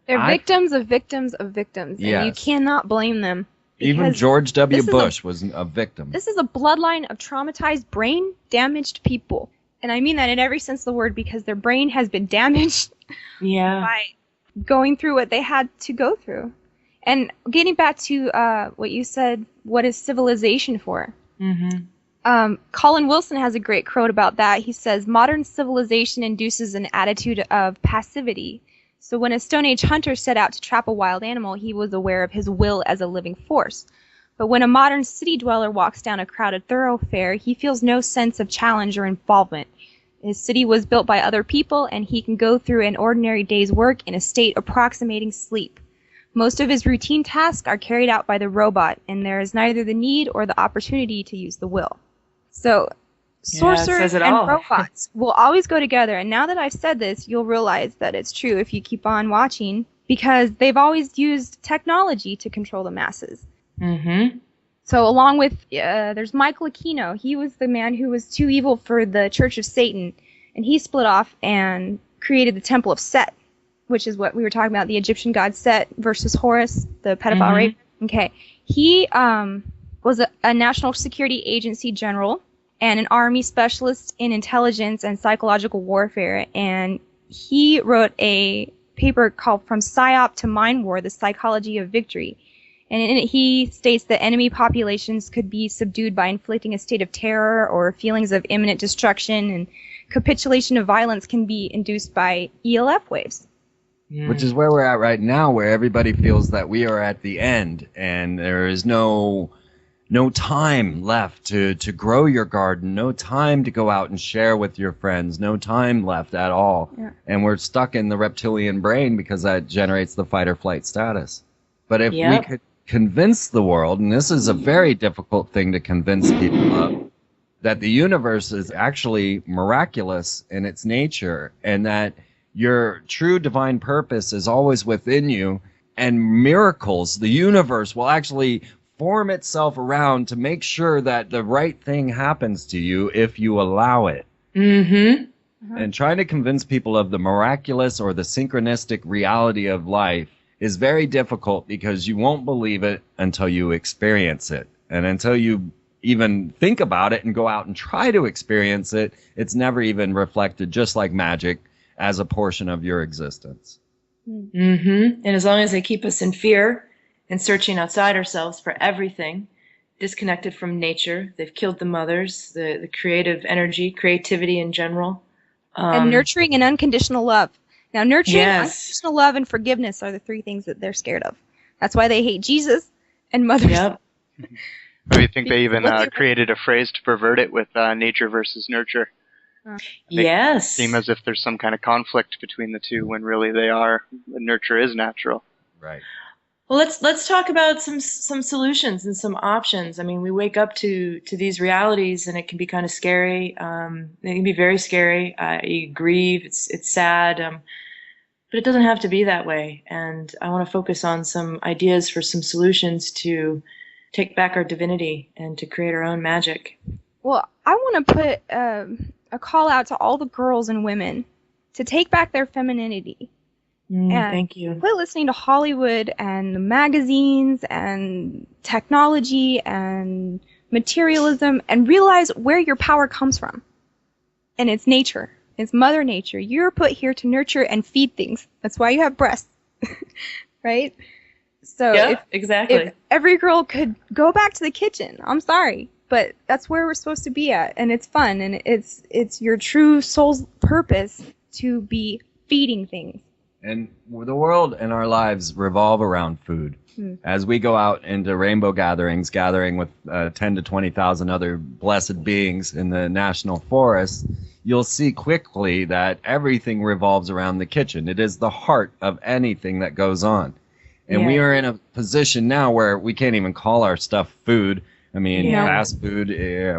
they're victims of victims of victims, and you cannot blame them. Even George W. Bush was a victim. This is a bloodline of traumatized, brain-damaged people. And I mean that in every sense of the word, because their brain has been damaged by going through what they had to go through. And getting back to what you said, what is civilization for? Mm-hmm. Colin Wilson has a great quote about that. He says, "Modern civilization induces an attitude of passivity. So when a Stone Age hunter set out to trap a wild animal, he was aware of his will as a living force. But when a modern city dweller walks down a crowded thoroughfare, he feels no sense of challenge or involvement. His city was built by other people, and he can go through an ordinary day's work in a state approximating sleep. Most of his routine tasks are carried out by the robot, and there is neither the need or the opportunity to use the will." So sorcerers says it and all. robots will always go together. And now that I've said this, you'll realize that it's true if you keep on watching, because they've always used technology to control the masses. Mm-hmm. So along with, there's Michael Aquino. He was the man who was too evil for the Church of Satan, and he split off and created the Temple of Set, which is what we were talking about, the Egyptian god Set versus Horus, the pedophile rape. Okay. He was a national security agency general and an army specialist in intelligence and psychological warfare, and he wrote a paper called From Psyop to Mind War, The Psychology of Victory. And in it, he states that enemy populations could be subdued by inflicting a state of terror or feelings of imminent destruction, and capitulation of violence can be induced by ELF waves. Which is where we're at right now, where everybody feels that we are at the end and there is no time left to grow your garden, no time to go out and share with your friends, no time left at all. Yeah. And we're stuck in the reptilian brain because that generates the fight or flight status. But if we could convince the world, and this is a very difficult thing to convince people of, that the universe is actually miraculous in its nature, and that your true divine purpose is always within you, and miracles, the universe will actually form itself around to make sure that the right thing happens to you if you allow it. Mm-hmm. And trying to convince people of the miraculous or the synchronistic reality of life is very difficult, because you won't believe it until you experience it. And until you even think about it and go out and try to experience it, it's never even reflected, just like magic, as a portion of your existence. Mm-hmm. And as long as they keep us in fear and searching outside ourselves for everything, disconnected from nature, they've killed the mothers, the creative energy, creativity in general. And nurturing and unconditional love. Now, nurturing, unconditional love, and forgiveness are the three things that they're scared of. That's why they hate Jesus and mothers. Yep. Maybe you think they even created a phrase to pervert it with nature versus nurture. Yes. Seem as if there's some kind of conflict between the two, when really they are. Nurture is natural. Right. Well, let's talk about some solutions and some options. I mean, we wake up to these realities, and it can be kind of scary. It can be very scary. You grieve. It's sad. But it doesn't have to be that way. And I want to focus on some ideas for some solutions to take back our divinity and to create our own magic. Well, I want to put a call out to all the girls and women to take back their femininity. And thank you. quit listening to Hollywood and the magazines and technology and materialism, and realize where your power comes from. And it's nature. It's Mother Nature. You're put here to nurture and feed things. That's why you have breasts. Right? So exactly. If every girl could go back to the kitchen, I'm sorry, but that's where we're supposed to be at, and it's fun, and it's your true soul's purpose to be feeding things. And the world and our lives revolve around food. As we go out into rainbow gatherings, gathering with 10 to 20,000 other blessed beings in the national forest, you'll see quickly that everything revolves around the kitchen. It is the heart of anything that goes on. And we are in a position now where we can't even call our stuff food. I mean, fast food,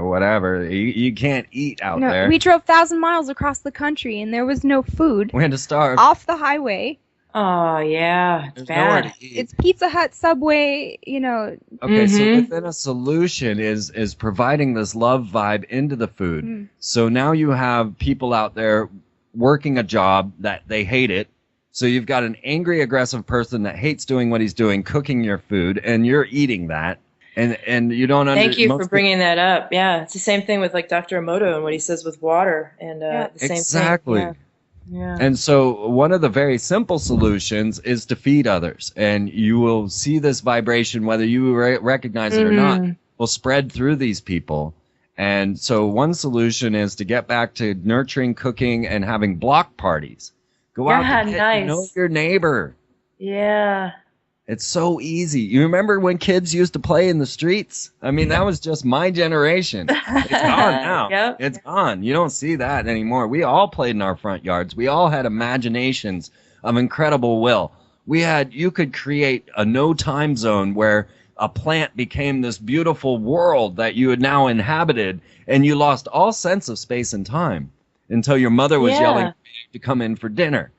whatever. You can't eat out there. We drove 1,000 miles across the country, and there was no food. We had to starve. Off the highway. Oh, yeah. It's bad. It's Pizza Hut, Subway, you know. Okay, so within a solution is providing this love vibe into the food. So now you have people out there working a job that they hate it. So you've got an angry, aggressive person that hates doing what he's doing, cooking your food, and you're eating that. And you don't understand. Thank you for bringing that up. Yeah, it's the same thing with like Dr. Emoto and what he says with water, and the same thing. Exactly. Yeah. And so one of the very simple solutions is to feed others, and you will see this vibration, whether you recognize it or not, will spread through these people. And so one solution is to get back to nurturing, cooking, and having block parties. Go out and get to know your neighbor. Yeah. It's so easy. You remember when kids used to play in the streets? I mean, that was just my generation. It's gone now. It's gone. You don't see that anymore. We all played in our front yards. We all had imaginations of incredible will. You could create a no time zone where a plant became this beautiful world that you had now inhabited, and you lost all sense of space and time until your mother was yelling to come in for dinner.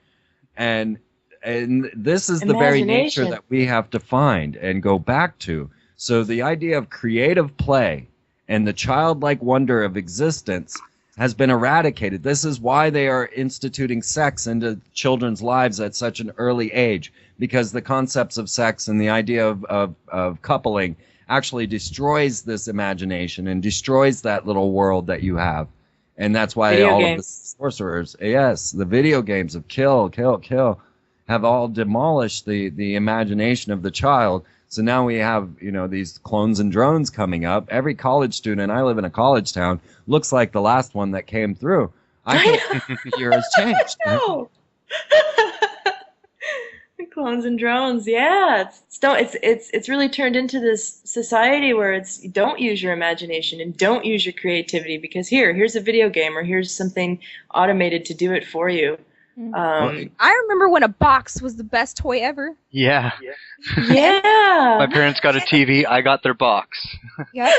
And this is the very nature that we have to find and go back to. So the idea of creative play and the childlike wonder of existence has been eradicated. This is why they are instituting sex into children's lives at such an early age, because the concepts of sex and the idea of coupling actually destroys this imagination and destroys that little world that you have. And that's why of the sorcerers, yes, the video games of kill, kill, kill, have all demolished the imagination of the child. So now we have, these clones and drones coming up. Every college student, I live in a college town, looks like the last one that came through. I think the year has changed. No. Clones and drones, yeah. It's really turned into this society where it's don't use your imagination and don't use your creativity, because here's a video game or here's something automated to do it for you. I remember when a box was the best toy ever. Yeah. Yeah. My parents got a TV. I got their box. Yep.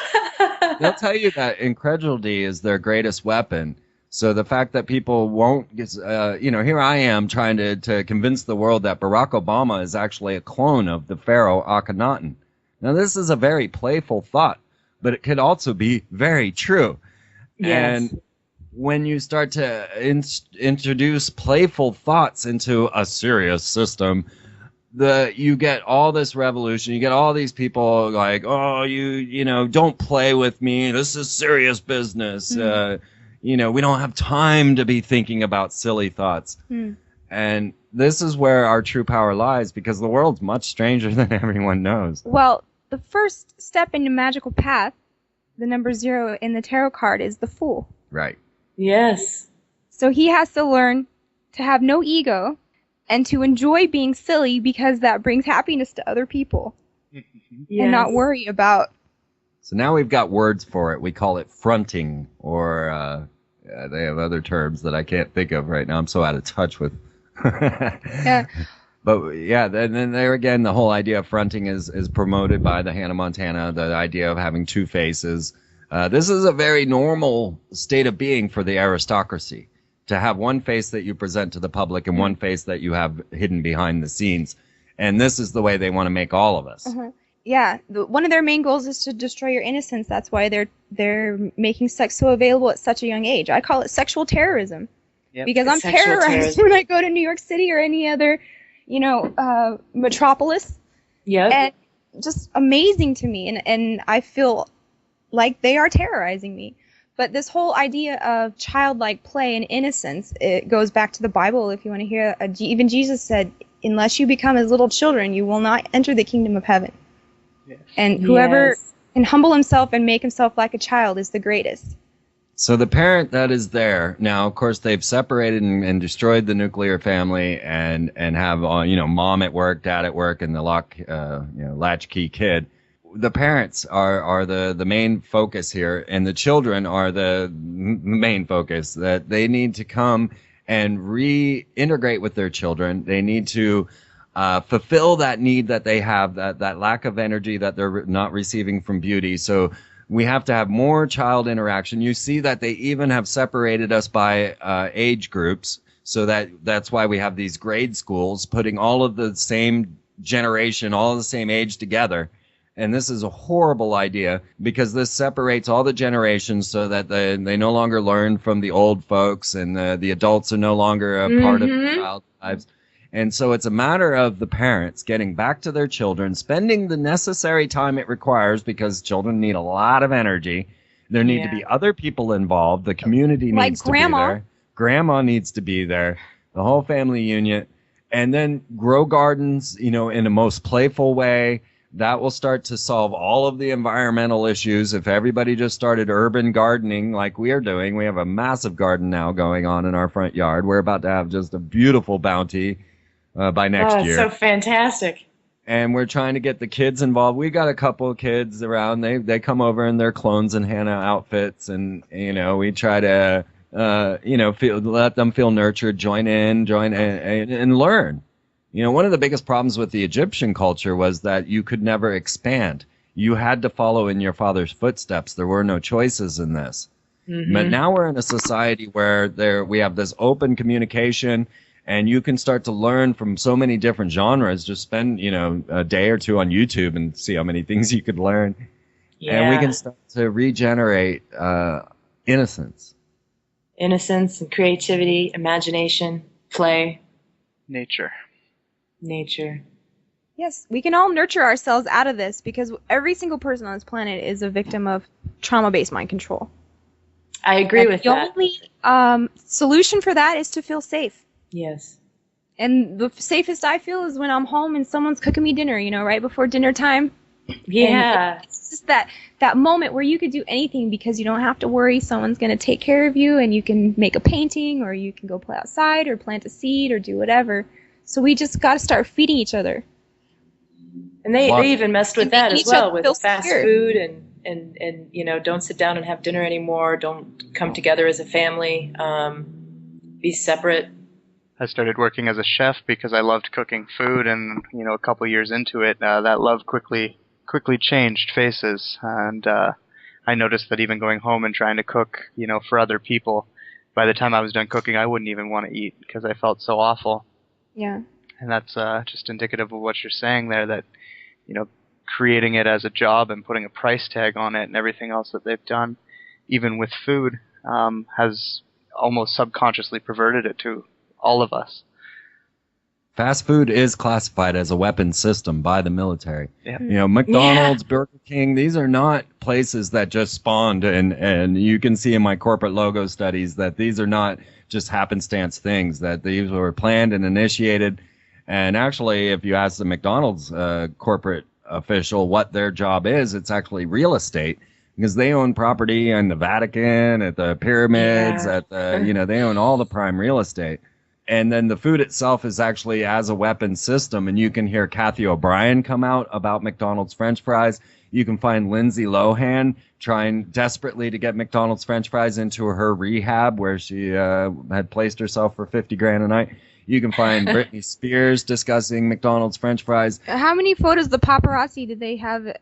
They'll tell you that incredulity is their greatest weapon. So the fact that people won't, here I am trying to convince the world that Barack Obama is actually a clone of the pharaoh Akhenaten. Now this is a very playful thought, but it could also be very true. Yes. And when you start to introduce playful thoughts into a serious system, you get all this revolution. You get all these people like, oh, don't play with me. This is serious business. We don't have time to be thinking about silly thoughts. And this is where our true power lies, because the world's much stranger than everyone knows. Well, the first step in the magical path, the number 0 in the tarot card, is the Fool. Right. Yes. So he has to learn to have no ego and to enjoy being silly, because that brings happiness to other people. And not worry about. So now we've got words for it. We call it fronting, or they have other terms that I can't think of right now. I'm so out of touch with. Yeah. But yeah, then there again, the whole idea of fronting is promoted by the Hannah Montana, the idea of having two faces. This is a very normal state of being for the aristocracy, to have one face that you present to the public and one face that you have hidden behind the scenes. And this is the way they want to make all of us. Yeah, one of their main goals is to destroy your innocence. That's why they're making sex so available at such a young age. I call it sexual terrorism. Yep. Because I'm terrorized when I go to New York City or any other, metropolis. Yeah. And just amazing to me. And I feel like they are terrorizing me. But this whole idea of childlike play and innocence, it goes back to the Bible. If you want to hear, even Jesus said, unless you become as little children, you will not enter the kingdom of heaven. Yes. And whoever can humble himself and make himself like a child is the greatest. So the parent that is there now, of course, they've separated and destroyed the nuclear family and have mom at work, dad at work, and the latchkey kid. The parents are the main focus here, and the children are the main focus. That they need to come and reintegrate with their children. They need to fulfill that need that they have, that lack of energy that they're not receiving from beauty. So we have to have more child interaction. You see that they even have separated us by age groups, so that's why we have these grade schools putting all of the same generation, all of the same age together. And this is a horrible idea, because this separates all the generations so that they no longer learn from the old folks, and the adults are no longer a part of the child's lives. And so it's a matter of the parents getting back to their children, spending the necessary time it requires, because children need a lot of energy. There need to be other people involved. The community needs to be there. Grandma needs to be there. The whole family unit. And then grow gardens, in a most playful way. That will start to solve all of the environmental issues. If everybody just started urban gardening like we are doing, we have a massive garden now going on in our front yard. We're about to have just a beautiful bounty by next year. Oh, so fantastic. And we're trying to get the kids involved. We got a couple of kids around. They come over in their clones and Hannah outfits, and we try to let them feel nurtured, join in and learn. One of the biggest problems with the Egyptian culture was that you could never expand. You had to follow in your father's footsteps. There were no choices in this. Mm-hmm. But now we're in a society where we have this open communication, and you can start to learn from so many different genres. Just spend, a day or two on YouTube and see how many things you could learn. Yeah. And we can start to regenerate innocence. Innocence and creativity, imagination, play, Nature. nature. Yes, we can all nurture ourselves out of this because every single person on this planet is a victim of trauma-based mind control. I agree And with the that. only solution for that is to feel safe. Yes. And the safest I feel is when I'm home and someone's cooking me dinner, right before dinner time. Yeah. And it's just that moment where you could do anything because you don't have to worry someone's going to take care of you, and you can make a painting, or you can go play outside or plant a seed or do whatever. So we just got to start feeding each other. And they even messed with And that making as each well other with feel fast secure. food and don't sit down and have dinner anymore. Don't come together as a family. Be separate. I started working as a chef because I loved cooking food, and a couple years into it, that love quickly changed faces, and I noticed that even going home and trying to cook, for other people, by the time I was done cooking, I wouldn't even want to eat because I felt so awful. Yeah. And that's just indicative of what you're saying there, that creating it as a job and putting a price tag on it and everything else that they've done, even with food, has almost subconsciously perverted it to all of us. Fast food is classified as a weapons system by the military. Yeah. McDonald's, Burger King, these are not places that just spawned, and you can see in my corporate logo studies that these are not just happenstance things, that these were planned and initiated. And actually, if you ask the McDonald's corporate official what their job is, it's actually real estate, because they own property in the Vatican, at the pyramids, at the, they own all the prime real estate. And then the food itself is actually as a weapons system, and you can hear Kathy O'Brien come out about McDonald's French fries. You can find Lindsay Lohan trying desperately to get McDonald's French fries into her rehab where she had placed herself for $50,000 a night. You can find Britney Spears discussing McDonald's French fries. How many photos of the paparazzi did they have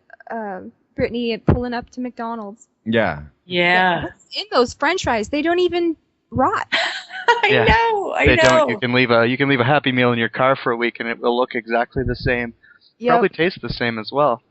Britney pulling up to McDonald's? Yeah. Yeah. What's in those French fries? They don't even rot. I know. They don't. You can leave a Happy Meal in your car for a week and it will look exactly the same. Yep. Probably taste the same as well.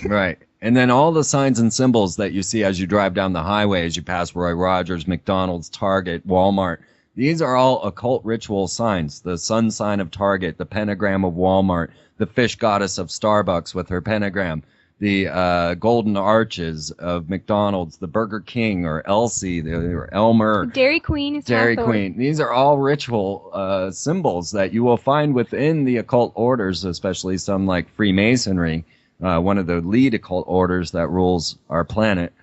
Right. And then all the signs and symbols that you see as you drive down the highway, as you pass Roy Rogers, McDonald's, Target, Walmart, these are all occult ritual signs. The sun sign of Target, the pentagram of Walmart, the fish goddess of Starbucks with her pentagram, the golden arches of McDonald's, the Burger King or Elsie, or Elmer. Dairy Queen is Dairy Hathor. Queen. These are all ritual symbols that you will find within the occult orders, especially some like Freemasonry, one of the lead occult orders that rules our planet.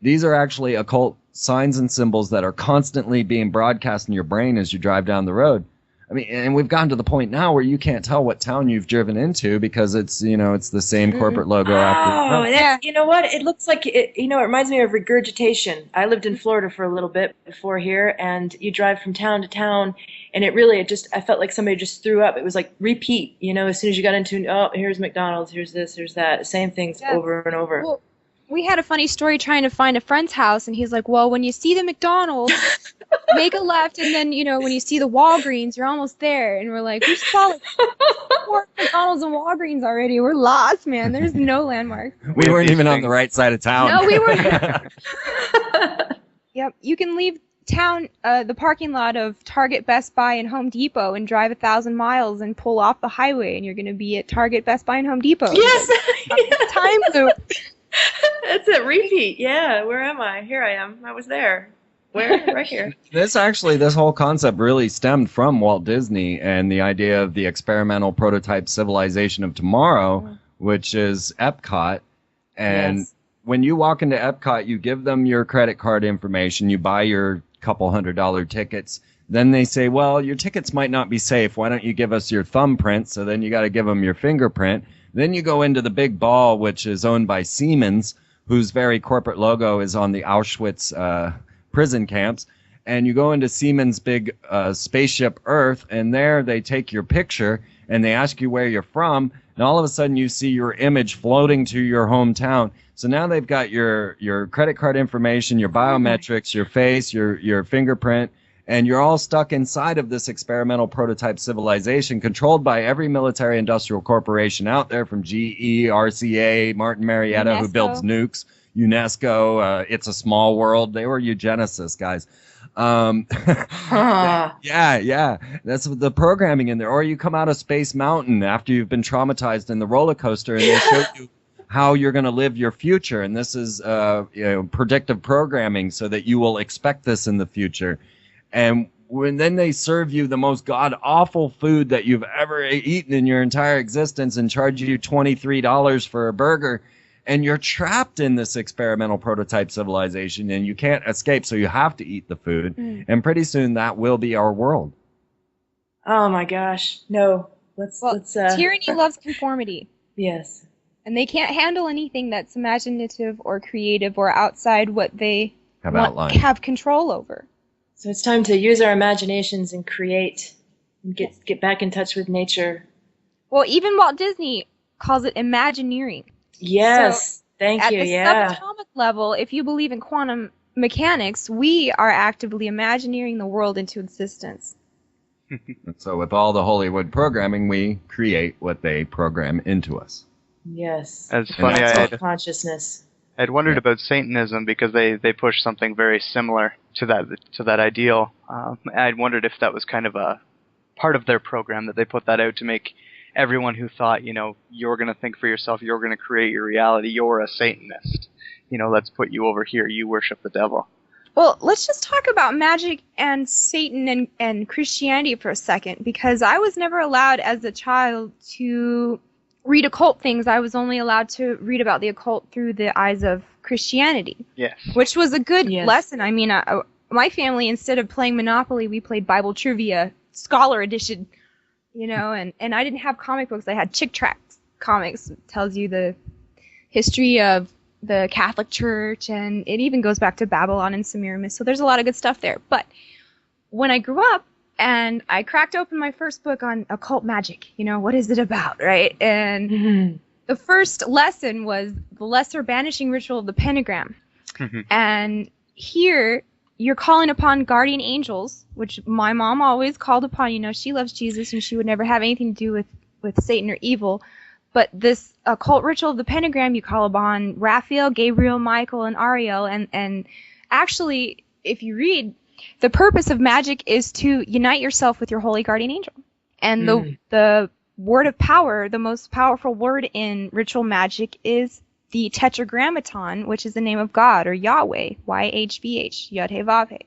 These are actually occult signs and symbols that are constantly being broadcast in your brain as you drive down the road. I mean, and we've gotten to the point now where you can't tell what town you've driven into because it's, it's the same corporate logo after. Oh, you know what? It looks like it. It reminds me of regurgitation. I lived in Florida for a little bit before here, and you drive from town to town, and I felt like somebody just threw up. It was like repeat. As soon as you got into, oh, here's McDonald's, here's this, here's that, same things over and over. Well, we had a funny story trying to find a friend's house, and he's like, well, when you see the McDonald's, make a left, and then, when you see the Walgreens, you're almost there. And we're like, we saw like 4 McDonald's and Walgreens already. We're lost, man. There's no landmarks. We weren't even on the right side of town. No, we weren't. Yep. You can leave town, the parking lot of Target, Best Buy, and Home Depot and drive 1,000 miles and pull off the highway, and you're going to be at Target, Best Buy, and Home Depot. Yes. Time loop. That's it. Repeat. Yeah. Where am I? Here I am. I was there. Where? Right here. This whole concept really stemmed from Walt Disney and the idea of the experimental prototype civilization of tomorrow, which is Epcot. And when you walk into Epcot, you give them your credit card information, you buy your couple $100 tickets. Then they say, well, your tickets might not be safe. Why don't you give us your thumbprint? So then you got to give them your fingerprint. Then you go into the big ball, which is owned by Siemens, whose very corporate logo is on the Auschwitz prison camps. and you go into Siemens' big spaceship Earth, and there they take your picture and they ask you where you're from, and all of a sudden you see your image floating to your hometown. So now they've got your credit card information, your biometrics, your face, your fingerprint, and you're all stuck inside of this experimental prototype civilization controlled by every military industrial corporation out there, from GE, RCA, Martin Marietta, who builds nukes, UNESCO, It's a Small World. They were eugenicists, guys. Yeah. That's the programming in there. Or you come out of Space Mountain after you've been traumatized in the roller coaster, and they show you how you're going to live your future. And this is predictive programming so that you will expect this in the future. And then they serve you the most god-awful food that you've ever eaten in your entire existence and charge you $23 for a burger, and you're trapped in this experimental prototype civilization, and you can't escape, so you have to eat the food. And pretty soon that will be our world. Oh my gosh. No. Let's tyranny loves conformity. Yes. And they can't handle anything that's imaginative or creative or outside what they have control over. So it's time to use our imaginations and create and get back in touch with nature. Well, even Walt Disney calls it Imagineering. Yes, thank you. At the subatomic level, if you believe in quantum mechanics, we are actively imagineering the world into existence. So with all the Hollywood programming, we create what they program into us. Yes. It's funny. Consciousness. I'd wondered about Satanism because they push something very similar to that ideal. I'd wondered if that was kind of a part of their program, that they put that out to make everyone who thought, you're going to think for yourself, you're going to create your reality, you're a Satanist. Let's put you over here. You worship the devil. Well, let's just talk about magic and Satan and Christianity for a second, because I was never allowed as a child to read occult things. I was only allowed to read about the occult through the eyes of Christianity. Yes. Which was a good lesson. I mean, my family, instead of playing Monopoly, we played Bible Trivia, Scholar Edition, and I didn't have comic books. I had Chick Tracts comics. It tells you the history of the Catholic Church, and it even goes back to Babylon and Semiramis. So there's a lot of good stuff there. But when I grew up, and I cracked open my first book on occult magic. What is it about, right? And the first lesson was the lesser banishing ritual of the pentagram. And here, you're calling upon guardian angels, which my mom always called upon. She loves Jesus, and she would never have anything to do with Satan or evil. But this occult ritual of the pentagram, you call upon Raphael, Gabriel, Michael, and Ariel. And actually, if you read, the purpose of magic is to unite yourself with your holy guardian angel. And the word of power, the most powerful word in ritual magic, is the tetragrammaton, which is the name of God, or Yahweh, YHVH, Yod-Heh-Vav-Heh.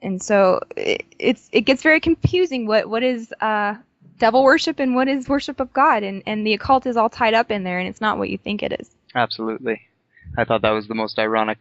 And so it gets very confusing what is devil worship and what is worship of God. And the occult is all tied up in there, and it's not what you think it is. Absolutely. I thought that was the most ironic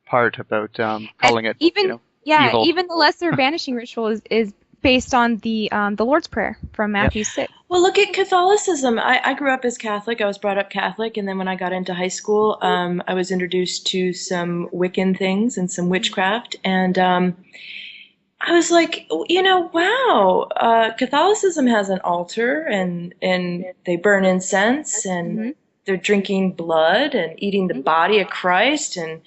part about calling it evil. Even the lesser banishing ritual is based on the Lord's Prayer from Matthew 6. Well, look at Catholicism. I grew up as Catholic. I was brought up Catholic, and then when I got into high school, I was introduced to some Wiccan things and some witchcraft, and I was like, wow, Catholicism has an altar, and they burn incense, and they're drinking blood and eating the body of Christ, and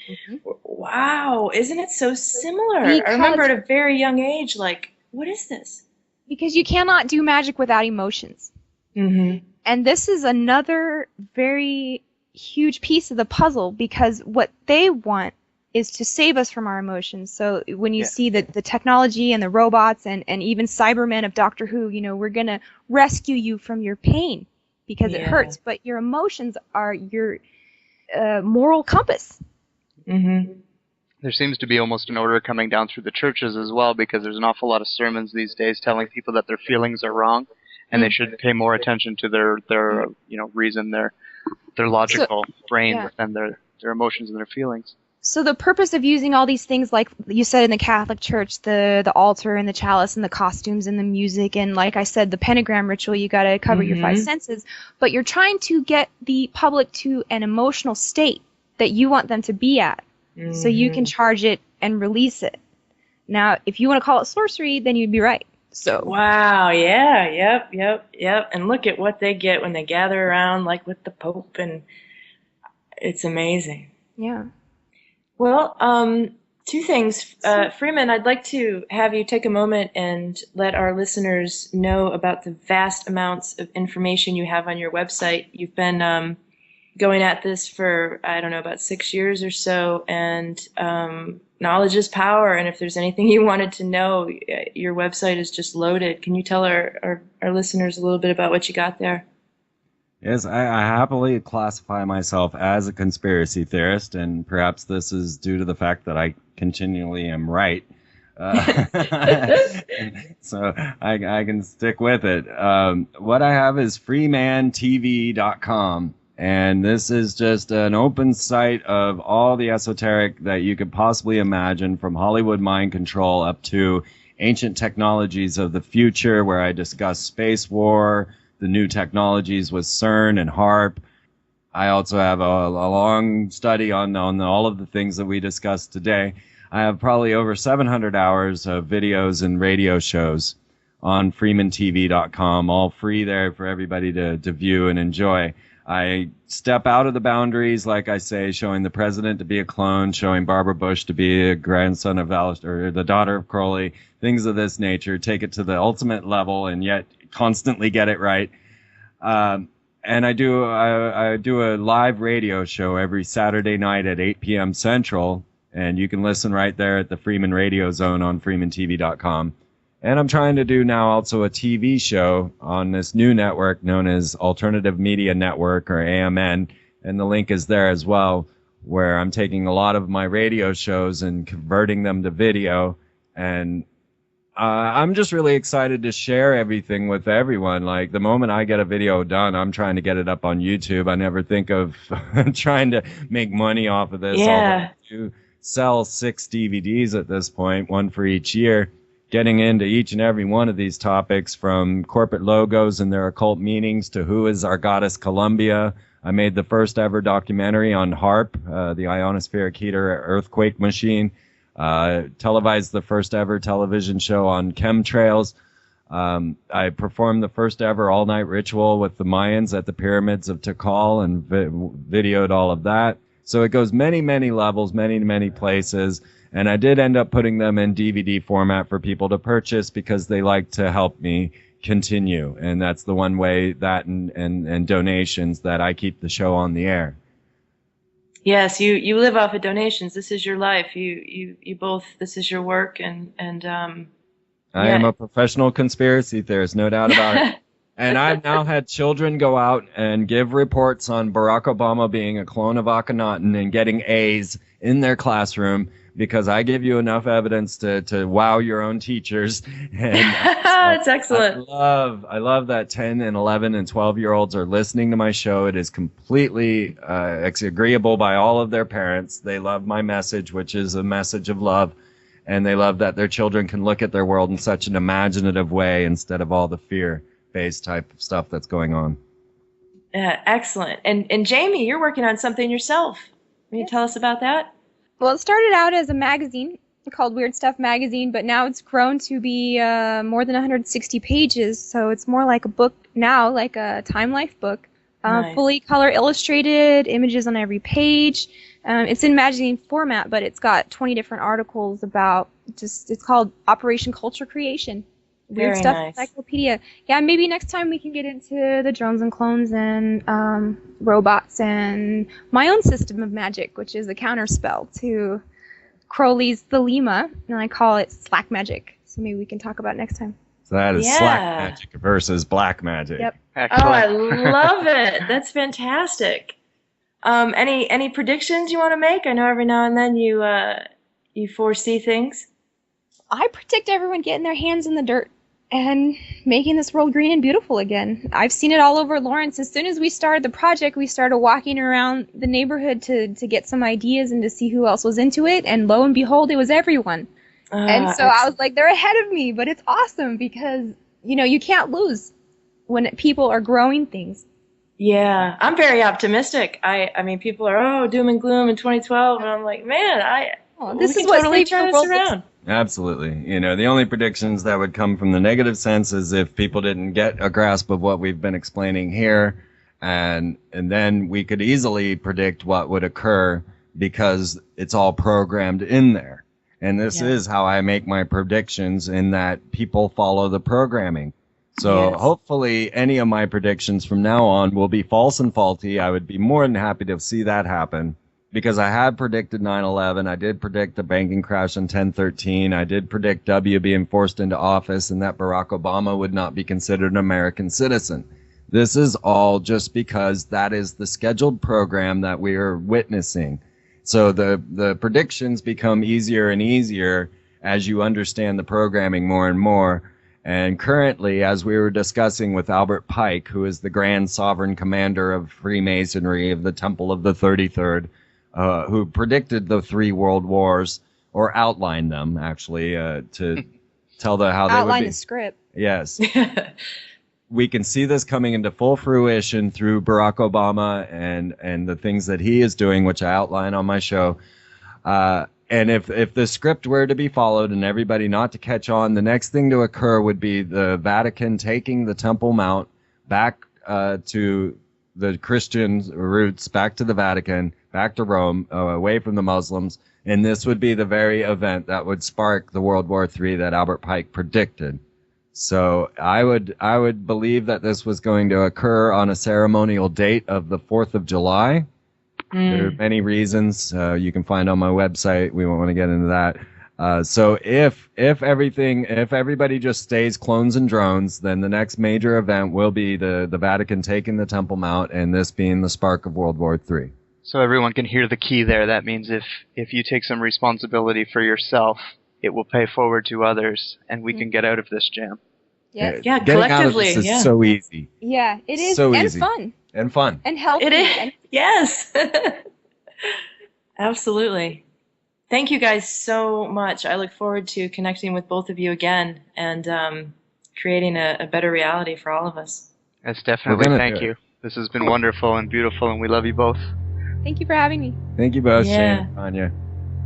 wow, isn't it so similar? I remember at a very young age, like, what is this? Because you cannot do magic without emotions. And this is another very huge piece of the puzzle, because what they want is to save us from our emotions. So when you see the technology and the robots and even Cybermen of Doctor Who, we're going to rescue you from your pain because it hurts. But your emotions are your moral compass. There seems to be almost an order coming down through the churches as well, because there's an awful lot of sermons these days telling people that their feelings are wrong and they should pay more attention to their reason, their logical brain than their emotions and their feelings. So the purpose of using all these things, like you said in the Catholic Church, the altar and the chalice and the costumes and the music, and like I said, the pentagram ritual, you got to cover your five senses, but you're trying to get the public to an emotional state that you want them to be at, so you can charge it and release it. Now, if you want to call it sorcery, then you'd be right. So Wow, yeah, yep. And look at what they get when they gather around, like with the Pope, and it's amazing. yeah. Well, two things. Freeman, I'd like to have you take a moment and let our listeners know about the vast amounts of information you have on your website. You've been going at this for, I don't know, about 6 years or so, and knowledge is power, and if there's anything you wanted to know, your website is just loaded. Can you tell our listeners a little bit about what you got there? Yes, I happily classify myself as a conspiracy theorist, and perhaps this is due to the fact that I continually am right. So I can stick with it. What I have is freemantv.com. And this is just an open site of all the esoteric that you could possibly imagine, from Hollywood mind control up to ancient technologies of the future, where I discuss space war, the new technologies with CERN and HARP. I also have a long study on all of the things that we discussed today. I have probably over 700 hours of videos and radio shows on freemantv.com, all free there for everybody to view and enjoy. I step out of the boundaries, like I say, showing the president to be a clone, showing Barbara Bush to be a grandson of Alistair, or the daughter of Crowley, things of this nature, take it to the ultimate level and yet constantly get it right. And I do a live radio show every Saturday night at 8 p.m. Central, and you can listen right there at the Freeman Radio Zone on freemantv.com. And I'm trying to do now also a TV show on this new network known as Alternative Media Network, or AMN, and the link is there as well, where I'm taking a lot of my radio shows and converting them to video. And I'm just really excited to share everything with everyone. Like, the moment I get a video done, I'm trying to get it up on YouTube. I never think of trying to make money off of this. Yeah. I do sell 6 DVDs at this point, one for each year, getting into each and every one of these topics, from corporate logos and their occult meanings to who is our goddess Columbia. I made the first ever documentary on HARP, the ionospheric heater earthquake machine. Televised the first ever television show on chemtrails. I performed the first ever all-night ritual with the Mayans at the pyramids of Tikal and videoed all of that. So it goes many, many levels, many places. And I did end up putting them in DVD format for people to purchase because they like to help me continue. And that's the one way, that and donations, that I keep the show on the air. Yes, you live off of donations. This is your life. You both, this is your work, and I am a professional conspiracy theorist, no doubt about it. And I've now had children go out and give reports on Barack Obama being a clone of Akhenaten and getting A's in their classroom, because I give you enough evidence to wow your own teachers. And That's excellent. I love that 10 and 11 and 12-year-olds are listening to my show. It is completely agreeable by all of their parents. They love my message, which is a message of love. And they love that their children can look at their world in such an imaginative way instead of all the fear-based type of stuff that's going on. Excellent. And Jamie, you're working on something yourself. Can you tell us about that? Well, it started out as a magazine called Weird Stuff Magazine, but now it's grown to be more than 160 pages, so it's more like a book now, like a Time Life book. Nice. Fully color illustrated, images on every page. It's in magazine format, but it's got 20 different articles about it's called Operation Culture Creation. Weird Very Stuff nice. Encyclopedia. Yeah, maybe next time we can get into the drones and clones and robots and my own system of magic, which is a counterspell to Crowley's Thelema, and I call it Slack Magic. So maybe we can talk about it next time. So that is Yeah. Slack magic versus black magic. Yep. Oh, Excellent. I love it. That's fantastic. Any predictions you want to make? I know every now and then you foresee things. I predict everyone getting their hands in the dirt and making this world green and beautiful again. I've seen it all over Lawrence. As soon as we started the project, we started walking around the neighborhood to get some ideas and to see who else was into it, and lo and behold, it was everyone. And so I was like, they're ahead of me, but it's awesome because, you can't lose when people are growing things. Yeah, I'm very optimistic. I mean, people are doom and gloom in 2012, and I'm like, man, This we is can what totally saving turn the this world around. Absolutely. You know, the only predictions that would come from the negative sense is if people didn't get a grasp of what we've been explaining here, and then we could easily predict what would occur because it's all programmed in there. And this is how I make my predictions, in that people follow the programming. So hopefully any of my predictions from now on will be false and faulty. I would be more than happy to see that happen, because I had predicted 9/11. I did predict the banking crash on 10/13. I did predict W being forced into office and that Barack Obama would not be considered an American citizen. This is all just because that is the scheduled program that we are witnessing. So the predictions become easier and easier as you understand the programming more and more. And currently, as we were discussing with Albert Pike, who is the Grand Sovereign Commander of Freemasonry of the Temple of the 33rd, who predicted the 3 world wars, or outlined them, actually, to tell how they would be. Outline the script. Yes. We can see this coming into full fruition through Barack Obama and the things that he is doing, which I outline on my show. And if the script were to be followed and everybody not to catch on, the next thing to occur would be the Vatican taking the Temple Mount back to the Christian roots, back to the Vatican, back to Rome, away from the Muslims. And this would be the very event that would spark the World War III that Albert Pike predicted. So I would believe that this was going to occur on a ceremonial date of the 4th of July. There are many reasons you can find on my website. We won't want to get into that. So if everybody just stays clones and drones, then the next major event will be the Vatican taking the Temple Mount, and this being the spark of World War III. So everyone can hear the key there. That means if you take some responsibility for yourself, it will pay forward to others, and we can get out of this jam. Yes. Yeah, Getting collectively. out of this is so easy. Yeah, it is. So and easy. fun. And fun. And healthy. It is. Yes. Absolutely. Thank you guys so much. I look forward to connecting with both of you again and creating a better reality for all of us. Yes, definitely. Thank you. This has been wonderful and beautiful, and we love you both. Thank you for having me. Thank you both, Yeah. Shane and Anya.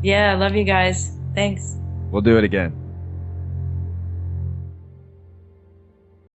Yeah, love you guys. Thanks. We'll do it again.